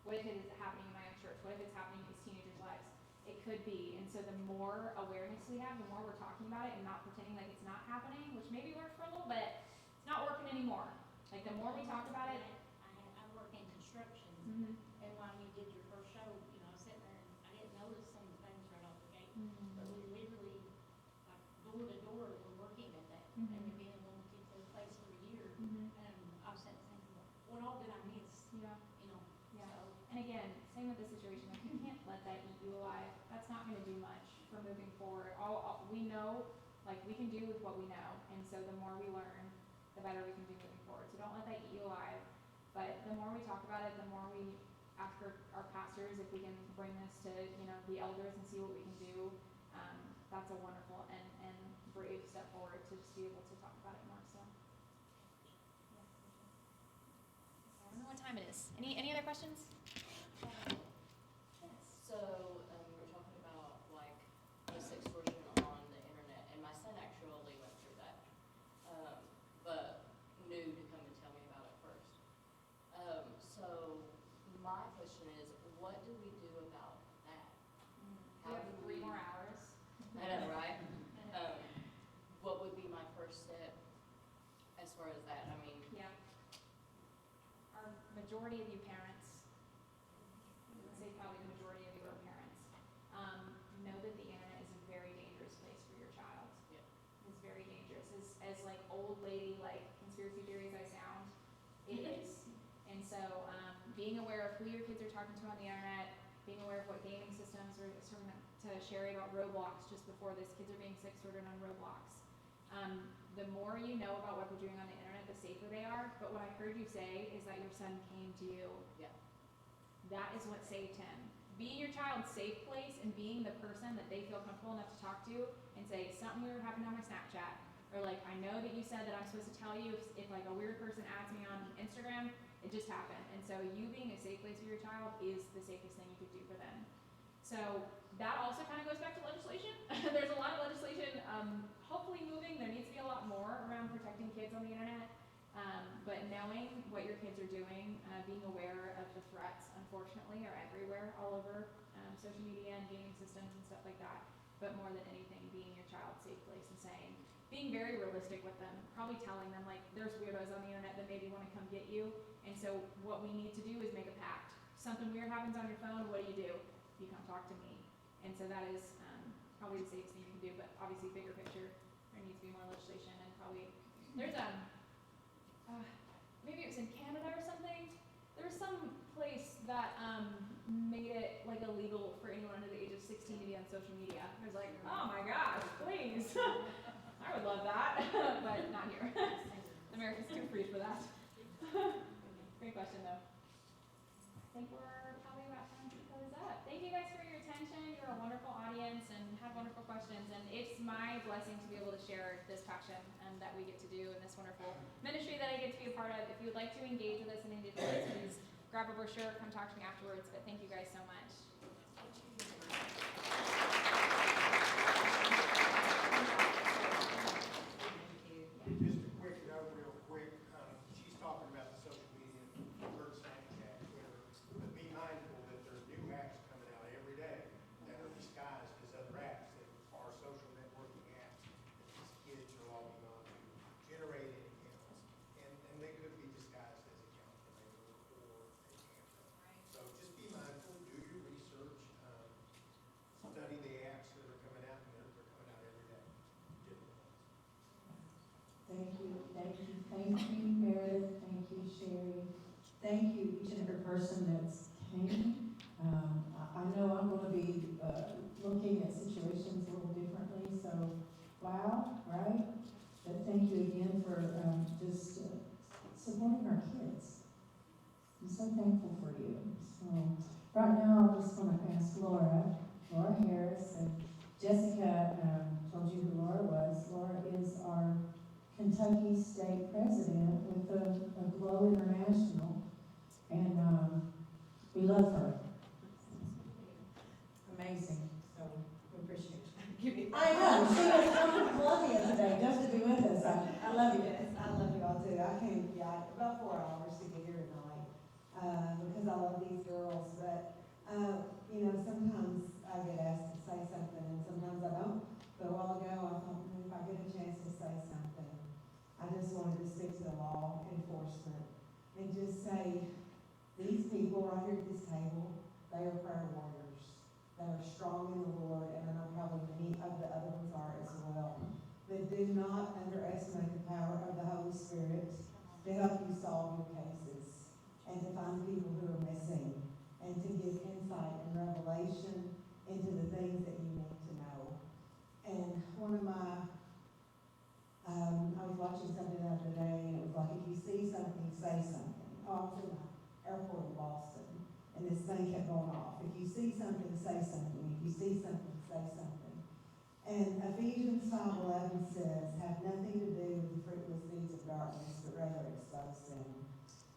it is happening in my own church? What if it's happening in these teenagers' lives? It could be. And so the more awareness we have, the more we're talking about it and not pretending like it's not happening, which maybe worked for a little bit, it's not working anymore. Like the more we talk about it. I work in construction, Mm-hmm. and when you did your first show, I was sitting there and I didn't notice some of the things right off the gate. Mm-hmm. But we literally, like, door to door, were working at that, Mhm. and we've been in one particular place for a year, Mhm. and I was sitting thinking, what all did I miss, Yeah. Yeah. so. And again, same with the situation, like you can't let that eat you alive. That's not gonna do much for moving forward. We know, like we can do with what we know, and so the more we learn, the better we can do moving forward. So don't let that eat you alive. But the more we talk about it, the more we ask our pastors if we can bring this to, the elders and see what we can do. That's a wonderful and brave step forward to just be able to talk about it more, so. Yeah, for sure. I don't know what time it is. Any other questions? So, we were talking about like this extortion on the internet, and my son actually went through that, but knew to come and tell me about it first. So my question is, what do we do about that? We have 3 more hours. I know, right? What would be my first step as far as that? I mean, Yeah. Our majority of you parents, I would say probably the majority of you are parents, know that the internet is a very dangerous place for your child. Yeah. It's very dangerous. As like old lady, like conspiracy theories I sound, it is. And so, being aware of who your kids are talking to on the internet, being aware of what gaming systems are starting to share about Roblox just before this, kids are being sorted on Roblox. The more you know about what they're doing on the internet, the safer they are. But what I heard you say is that your son came to you. yeah, That is what saved him. Being your child's safe place and being the person that they feel comfortable enough to talk to and say, something weird happened on my Snapchat. Or like, I know that you said that I'm supposed to tell you if like a weird person adds me on Instagram, it just happened. And so you being a safe place for your child is the safest thing you could do for them. So that also kind of goes back to legislation. There's a lot of legislation hopefully moving. There needs to be a lot more around protecting kids on the internet. But knowing what your kids are doing, being aware of the threats, unfortunately, are everywhere, all over social media and gaming systems and stuff like that. But more than anything, being your child's safe place and being very realistic with them, probably telling them like, there's weirdos on the internet that maybe want to come get you. And so what we need to do is make a pact. Something weird happens on your phone, what do? You come talk to me. And so that is probably the safest thing you can do. But obviously, bigger picture, there needs to be more legislation and probably there's on social media. I was like, oh my gosh, please. I would love that, but not here. America's too free for that. Great question though. I think we're probably about time to close up. Thank you guys for your attention. You're a wonderful audience and have wonderful questions. And it's my blessing to be able to share this passion that we get to do and this wonderful ministry that I get to be a part of. If you would like to engage with us in any ways, please grab a brochure, come talk to me afterwards. But thank you guys so much. Just a quick note, real quick. She's talking about the social media, her Snapchat, Twitter. But be mindful that there are new apps coming out every day that are disguised as other apps that are social networking apps that these kids are logging on to, generating accounts. And they could be disguised as account enabler or a camera. So just be mindful, do your research, study the apps that are coming out, and they're coming out every day. Different ones. Thank you, Meredith, thank you, Sherry. Thank you, each and every person that's came. I know I'm gonna be, looking at situations a little differently, so, wow, right? But thank you again for, just, supporting our kids. I'm so thankful for you. So, right now, I'm just gonna ask Laura Harris, and Jessica, told you who Laura was. Laura is our Kentucky State President with Aglow International, and we love her. Amazing, so we appreciate you. I know, she was from Columbia today just to be with us. I love you. Yes, I love you all too. I came, about 4 hours to get here tonight, because I love these girls, but, sometimes I get asked to say something and sometimes I don't. But a while ago, I thought, if I get a chance to say something, I just wanted to stick to the law enforcement and just say, these people right here at this table, they are prayer warriors. They are strong in the Lord, and I know probably many of the other ones are as well. But do not underestimate the power of the Holy Spirit to help you solve your cases and to find people who are missing and to give insight and revelation into the things that you need to know. And one of my I was watching something the other day, and it was like, if you see something, say something. Oh, I was in the airport in Boston, and this thing kept going off. If you see something, say something. If you see something, say something. And Ephesians 5:11 says, have nothing to do with the fruitless deeds of darkness, but rather expose them.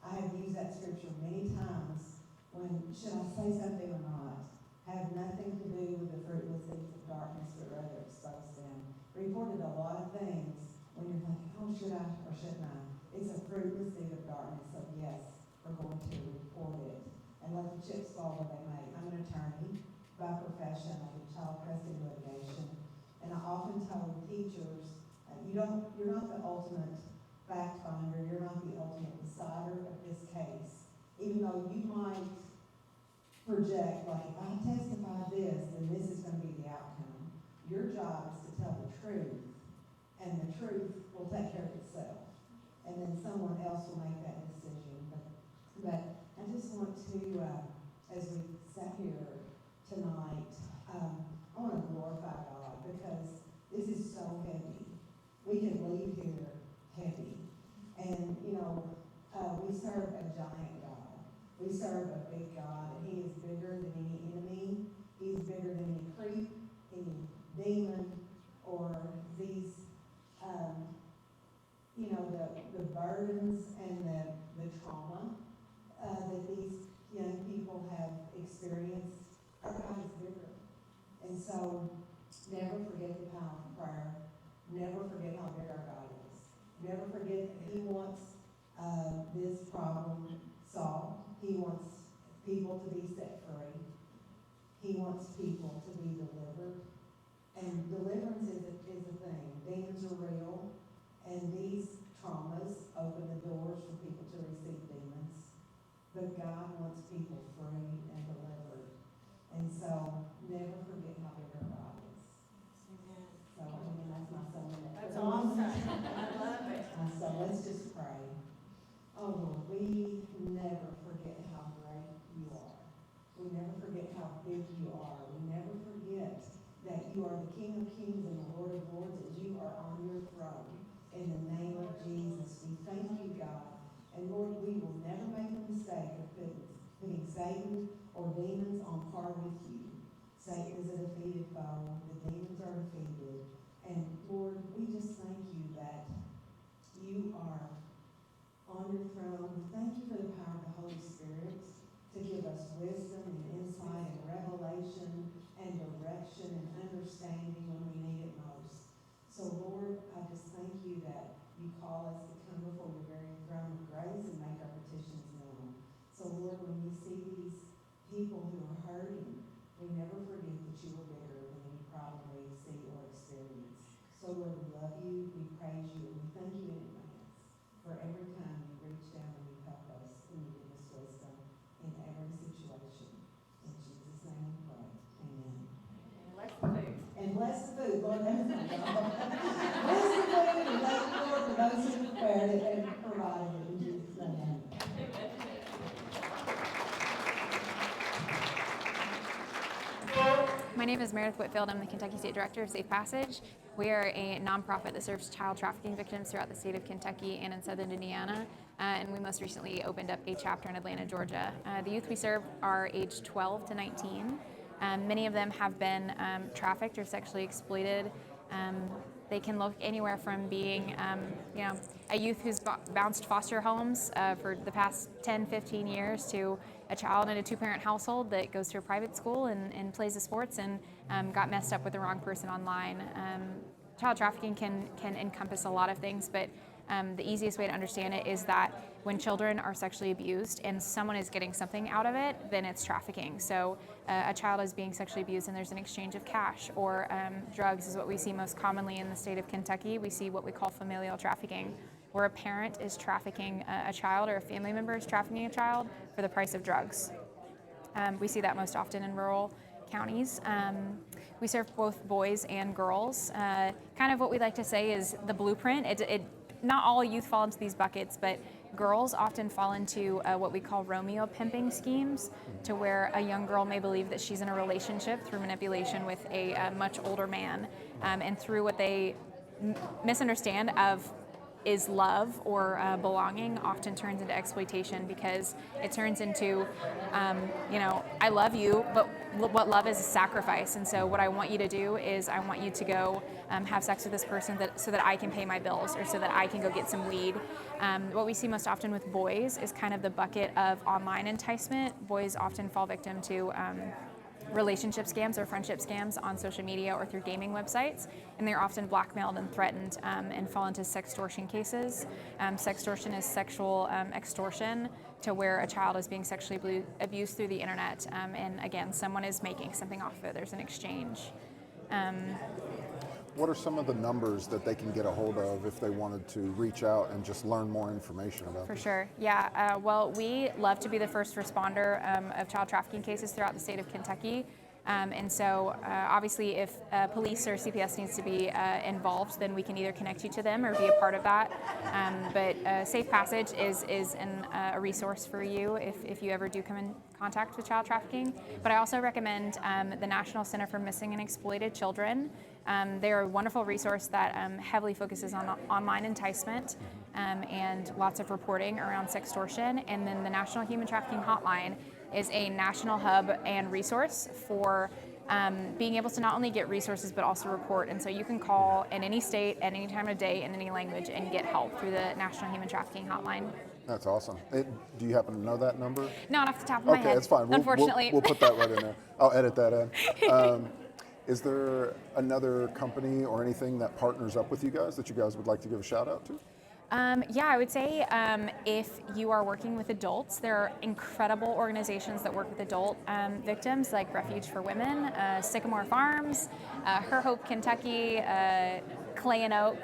I have used that scripture many times when, should I say something or not? Have nothing to do with the fruitless deeds of darkness, but rather expose them. Reported a lot of things when you're thinking, oh, should I or shouldn't I? It's a fruitless deed of darkness, so yes, we're going to report it and let the chips fall where they may. I'm an attorney by profession. I do child custody litigation, and I often tell teachers, you're not the ultimate fact finder, you're not the ultimate decider of this case. Even though you might project, like, if I testify this, then this is going to be the outcome. Your job is to tell the truth, and the truth will take care of itself. And then someone else will make that decision. But I just want to, as we sat here tonight, I want to glorify God, because this is so heavy. We can leave here heavy. And, we serve a giant God. We serve a big God, and He is bigger than any enemy. He's bigger than any creep, any demon, or these, the burdens and the trauma that these young people have experienced. Our God is bigger. And so, never forget the power of prayer. Never forget how big our God is. Never forget that He wants this problem solved. He wants people to be set free. He wants people to be delivered. And deliverance is a thing. Demons are real. And these traumas open the doors for people to receive demons. But God wants people free and delivered. And so, never forget how big our God is. Amen. So, that's my sermon. That's awesome. I love it. So let's just pray. Oh Lord, we never forget how great you are. We never forget how big you are. We never forget that you are the King of Kings and the Lord of Lords, and you are on your throne. In the name of Jesus, we thank you, God. And Lord, we will never make a mistake of putting Satan or demons on par with you. Satan is a defeated foe. The demons are defeated. And Lord, we just thank you that you are on your throne. We thank you for the power of the Holy Spirit to give us wisdom and insight and revelation and direction and understanding when we need it most. So Lord, I just thank you that you call us to come before your very throne of grace and make our petitions known. So Lord, when we see these people who are hurting, we never forget that you are bigger than any problem we see or experience. So Lord, we love you, we praise you, and we thank you in advance for every time you reach down and you help us and you give us wisdom in every situation. In Jesus' name we pray. Amen. And bless the food. Lord, that's my job. Bless the food and thank the Lord for those who prepared it and provided it in Jesus' name. My name is Meredith Whitfield. I'm the Kentucky State Director of Safe Passage. We are a nonprofit that serves child trafficking victims throughout the state of Kentucky and in southern Indiana. And we most recently opened up a chapter in Atlanta, Georgia. The youth we serve are aged 12 to 19. Many of them have been trafficked or sexually exploited. They can look anywhere from being, a youth who's bounced foster homes for the past 10, 15 years to a child in a two-parent household that goes to a private school and plays the sports and got messed up with the wrong person online. Child trafficking can encompass a lot of things, but the easiest way to understand it is that when children are sexually abused and someone is getting something out of it, then it's trafficking. So a child is being sexually abused and there's an exchange of cash, or drugs is what we see most commonly in the state of Kentucky. We see what we call familial trafficking, where a parent is trafficking a child or a family member is trafficking a child for the price of drugs. We see that most often in rural counties. We serve both boys and girls. Kind of what we like to say is the blueprint. Not all youth fall into these buckets, but girls often fall into what we call Romeo pimping schemes, to where a young girl may believe that she's in a relationship through manipulation with a much older man, and through what they misunderstand of is love or belonging often turns into exploitation, because it turns into, I love you, but what love is a sacrifice. And so what I want you to do is I want you to go have sex with this person so that I can pay my bills, or so that I can go get some weed. What we see most often with boys is kind of the bucket of online enticement. Boys often fall victim to relationship scams or friendship scams on social media or through gaming websites, and they're often blackmailed and threatened and fall into sextortion cases. Sextortion is sexual extortion, to where a child is being sexually abused through the internet, and again, someone is making something off of it. There's an exchange. What are some of the numbers that they can get a hold of if they wanted to reach out and just learn more information about For this? sure, yeah. Well, we love to be the first responder of child trafficking cases throughout the state of Kentucky. And so obviously if police or CPS needs to be involved, then we can either connect you to them or be a part of that. But Safe Passage is a resource for you if you ever do come in contact with child trafficking. But I also recommend the National Center for Missing and Exploited Children. They're a wonderful resource that heavily focuses on online enticement and lots of reporting around sextortion. And then the National Human Trafficking Hotline is a national hub and resource for being able to not only get resources but also report. And so you can call in any state at any time of day in any language and get help through the National Human Trafficking Hotline. That's awesome. Do you happen to know that number? Not off the top of my head. Okay, it's fine. Unfortunately. We'll put that right in there. I'll edit that in. Is there another company or anything that partners up with you guys that you guys would like to give a shout out to? Yeah, I would say if you are working with adults, there are incredible organizations that work with adult victims, like Refuge for Women, Sycamore Farms, Her Hope Kentucky, Clay and Oak.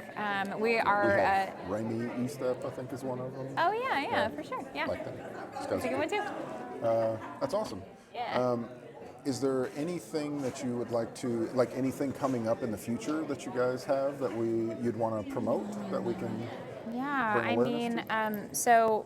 We are... Raimi Estep, I think, is one of them. Oh, yeah, for sure. Yeah. Like that. That's a good one, too. That's awesome. Yeah. Is there anything that you would like to, like anything coming up in the future that you guys have that you'd want to promote that we can Yeah, bring I awareness mean, to? so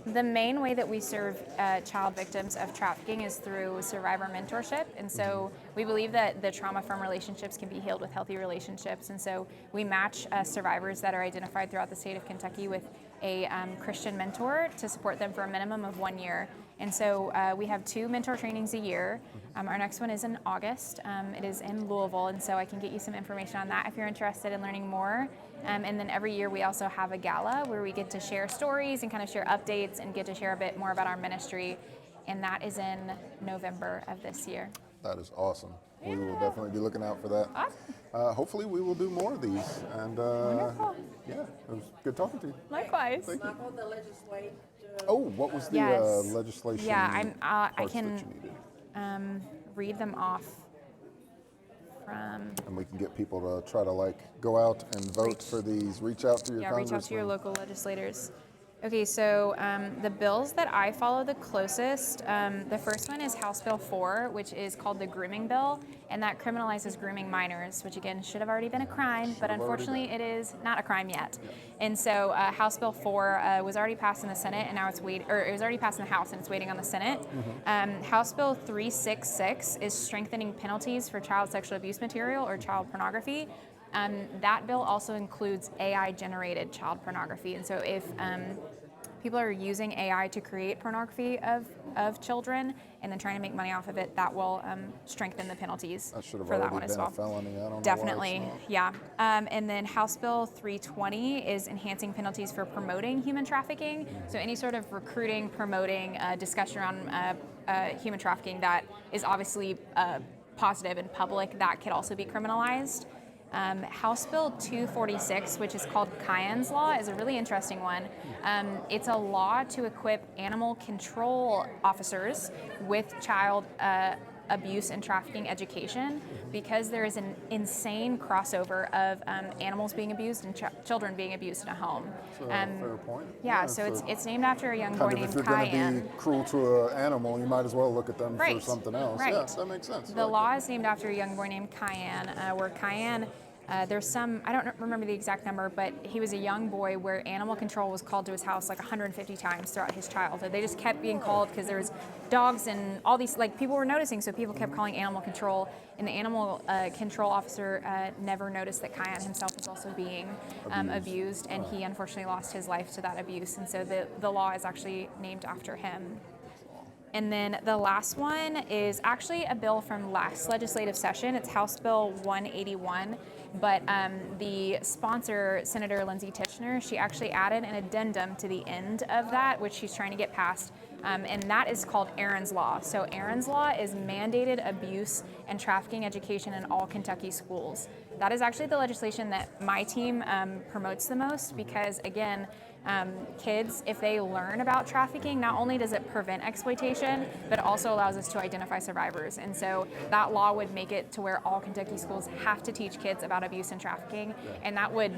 The main way that we serve child victims of trafficking is through survivor mentorship. And so we believe that the trauma from relationships can be healed with healthy relationships. And so we match survivors that are identified throughout the state of Kentucky with a Christian mentor to support them for a minimum of 1 year. And so we have 2 mentor trainings a year. Our next one is in August. It is in Louisville, and so I can get you some information on that if you're interested in learning more. And then every year we also have a gala where we get to share stories and kind of share updates and get to share a bit more about our ministry. And that is in November of this year. That is awesome. We will definitely be looking out for that. Awesome. Hopefully we will do more of these. And Wonderful. yeah, it was good talking to you. Likewise. Thank you. Michael, the legislate. Oh, what was the Yes. legislation Yeah, I parts can that you needed? Read them off from. And we can get people to try to like go out and vote for these. Reach out to your Reach out to your congressman. local legislators. Okay, so the bills that I follow the closest, the first one is House Bill 4, which is called the grooming bill, and that criminalizes grooming minors, which again should have already been a crime, but unfortunately it is not a crime yet. And so House Bill 4 was already passed in the Senate, and now it was already passed in the House, and it's waiting on the Senate. House Bill 366 is strengthening penalties for child sexual abuse material or child pornography. That bill also includes AI-generated child pornography, and so if people are using AI to create pornography of children and then trying to make money off of it, that will strengthen the penalties That should have for that already one as been well. a felony. I don't know Definitely, why it's not. yeah. And then House Bill 320 is enhancing penalties for promoting human trafficking. So any sort of recruiting, promoting, discussion around human trafficking that is obviously positive and public, that could also be criminalized. House Bill 246, which is called Cayenne's Law, is a really interesting one. It's a law to equip animal control officers with child abuse and trafficking education, because there is an insane crossover of animals being abused and children being abused in a home. That's a fair point. Yeah, so it's named after a young boy Kind of named if you're going to Cayenne. be cruel to an animal, you might as well look at them Right, for something else. right. Yeah, that makes sense. The law is named after a young boy named Cayenne, where Cayenne, there's some, I don't remember the exact number, but he was a young boy where animal control was called to his house like 150 times throughout his childhood. They just kept being called because there was dogs and all these, like people were noticing, so people kept calling animal control, and the animal control officer never noticed that Cayenne himself was also being abused, and he unfortunately lost his life to that abuse, and so the law is actually named after him. And then the last one is actually a bill from last legislative session. It's House Bill 181, but the sponsor, Senator Lindsay Titchener, she actually added an addendum to the end of that, which she's trying to get passed, and that is called Aaron's Law. So Aaron's Law is mandated abuse and trafficking education in all Kentucky schools. That is actually the legislation that my team promotes the most, because again, kids, if they learn about trafficking, not only does it prevent exploitation, but it also allows us to identify survivors. And so that law would make it to where all Kentucky schools have to teach kids about abuse and trafficking, and that would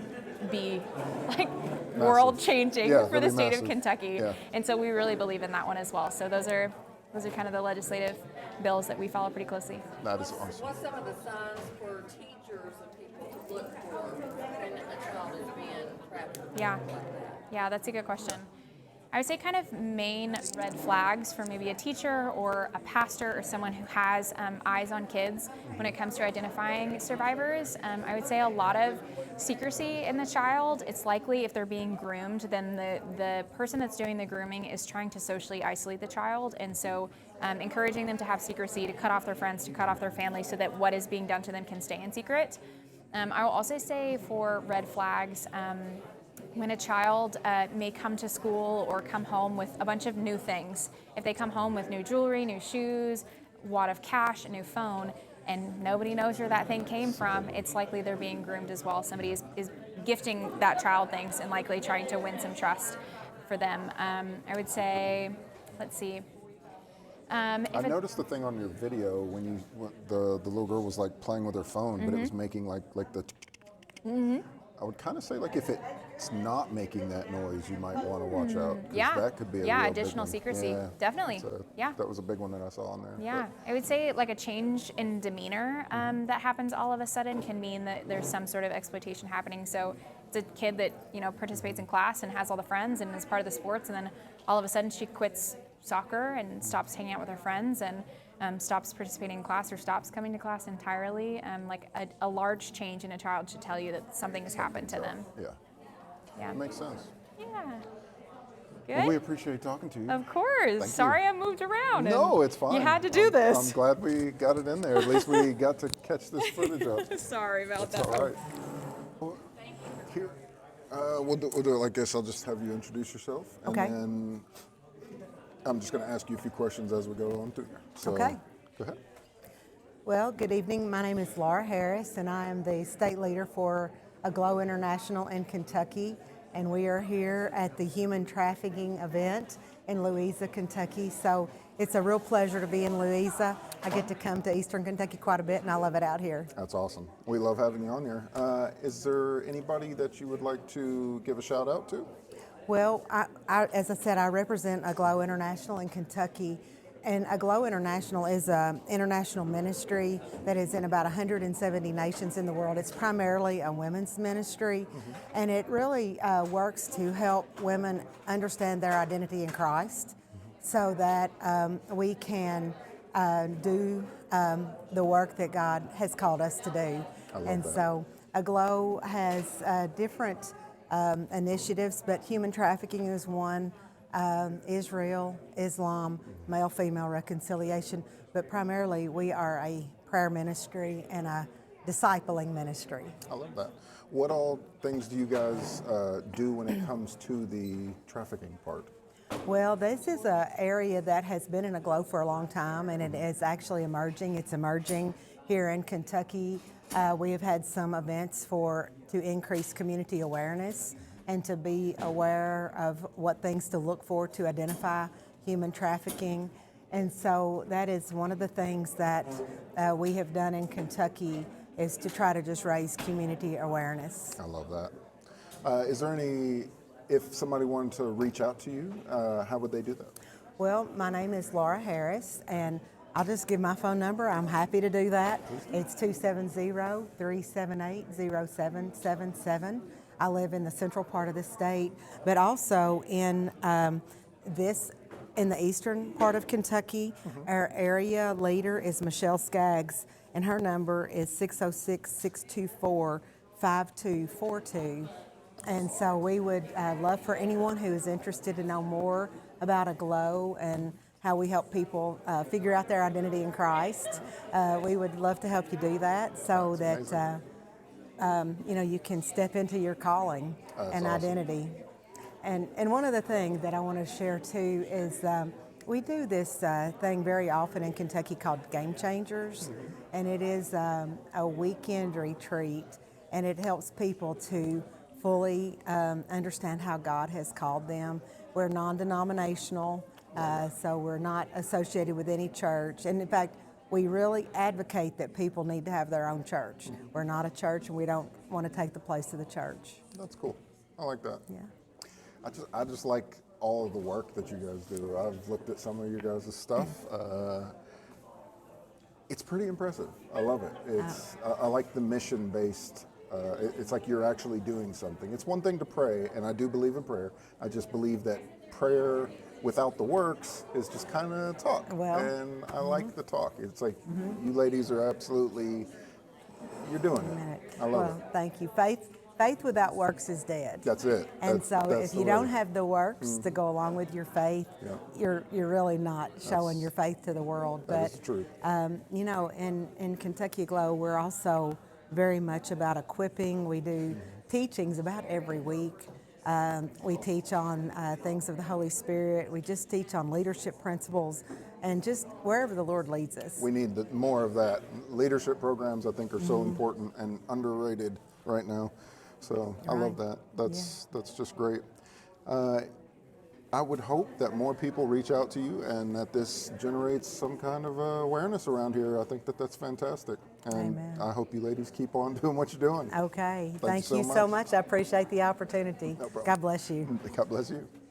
be like world changing for the state of Kentucky. Yeah. And so we really believe in that one as well. So those are kind of the legislative bills that we follow pretty closely. That is awesome. What's some of the signs for teachers and people to look for when a child is being trafficked? Yeah, that's a good question. I would say kind of main red flags for maybe a teacher or a pastor or someone who has eyes on kids when it comes to identifying survivors. I would say a lot of secrecy in the child. It's likely if they're being groomed, then the person that's doing the grooming is trying to socially isolate the child. And so encouraging them to have secrecy, to cut off their friends, to cut off their family, so that what is being done to them can stay in secret. I will also say for red flags, when a child may come to school or come home with a bunch of new things. If they come home with new jewelry, new shoes, a wad of cash, a new phone, and nobody knows where that thing came from, it's likely they're being groomed as well. Somebody is gifting that child things and likely trying to win some trust for them. I would say, let's see. I noticed the thing on your video when the little girl was like playing with her phone, but it was making like the. I would kind of say like if it's not making that noise, you might want to watch out. That could be a real additional big one. secrecy. Yeah. Definitely. So Yeah. That was a big one that I saw on there. Yeah, I would say like a change in demeanor that happens all of a sudden can mean that there's some sort of exploitation happening. So it's a kid that, participates in class and has all the friends and is part of the sports, and then all of a sudden she quits soccer and stops hanging out with her friends and stops participating in class or stops coming to class entirely. Like a large change in a child should tell you that something has happened to them. Yeah. Yeah. That makes sense. Yeah. Good. Well, we appreciate talking to you. Of course. Thank Sorry you. I moved around. No, it's fine. You had to do this. I'm glad we got it in there. At least we got to catch this footage up. Sorry about That's that. all right. Well, here, we'll do it like this. I'll just have you introduce yourself. And Okay. then I'm just going to ask you a few questions as we go on through here. So, Okay. Go ahead. Well, good evening. My name is Laura Harris, and I am the state leader for Aglow International in Kentucky. And we are here at the human trafficking event in Louisa, Kentucky. So it's a real pleasure to be in Louisa. I get to come to Eastern Kentucky quite a bit, and I love it out here. That's awesome. We love having you on here. Is there anybody that you would like to give a shout out to? Well, as I said, I represent Aglow International in Kentucky. And Aglow International is an international ministry that is in about 170 nations in the world. It's primarily a women's ministry, and it really works to help women understand their identity in Christ so that we can do the work that God has called us to do. And so Aglow has different initiatives, but human trafficking is one. Israel, Islam, male-female reconciliation, but primarily we are a prayer ministry and a discipling ministry. I love that. What all things do you guys do when it comes to the trafficking part? Well, this is an area that has been in Aglow for a long time, and it is actually emerging. It's emerging here in Kentucky. We have had some events to increase community awareness and to be aware of what things to look for to identify human trafficking. And so that is one of the things that we have done in Kentucky, is to try to just raise community awareness. I love that. Is there if somebody wanted to reach out to you, how would they do that? Well, my name is Laura Harris, and I'll just give my phone number. I'm happy to do that. It's 270-378-0777. I live in the central part of the state, but also in the eastern part of Kentucky. Our area leader is Michelle Skaggs, and her number is 606-624-5242. And so we would love for anyone who is interested to know more about Aglow and how we help people figure out their identity in Christ. We would love to help you do that so that you can step into your calling and identity. And one of the things that I want to share too is we do this thing very often in Kentucky called Game Changers, and it is a weekend retreat, and it helps people to fully understand how God has called them. We're non-denominational, so we're not associated with any church, and in fact, we really advocate that people need to have their own church. We're not a church, and we don't want to take the place of the church. That's cool. I like that. Yeah. I just like all of the work that you guys do. I've looked at some of your guys' stuff. It's pretty impressive. I love it. I like the mission-based. It's like you're actually doing something. It's one thing to pray, and I do believe in prayer. I just believe that prayer without the works is just kind of talk. Well, and I like the talk. It's like you ladies are you're doing it. I love it. Thank you. Faith without works is dead. That's it. And if you don't have the works to go along with your faith, you're really not showing your faith to the world. That is true. In Kentucky Aglow, we're also very much about equipping. We do teachings about every week. We teach on things of the Holy Spirit. We just teach on leadership principles and just wherever the Lord leads us. We need more of that. Leadership programs, I think, are so important and underrated right now. So I love that. That's just great. I would hope that more people reach out to you and that this generates some kind of awareness around here. I think that's fantastic. And Amen. I hope you ladies keep on doing what you're doing. Okay. Thank you you so much. I appreciate the opportunity. No problem. God bless you. God bless you. Bye.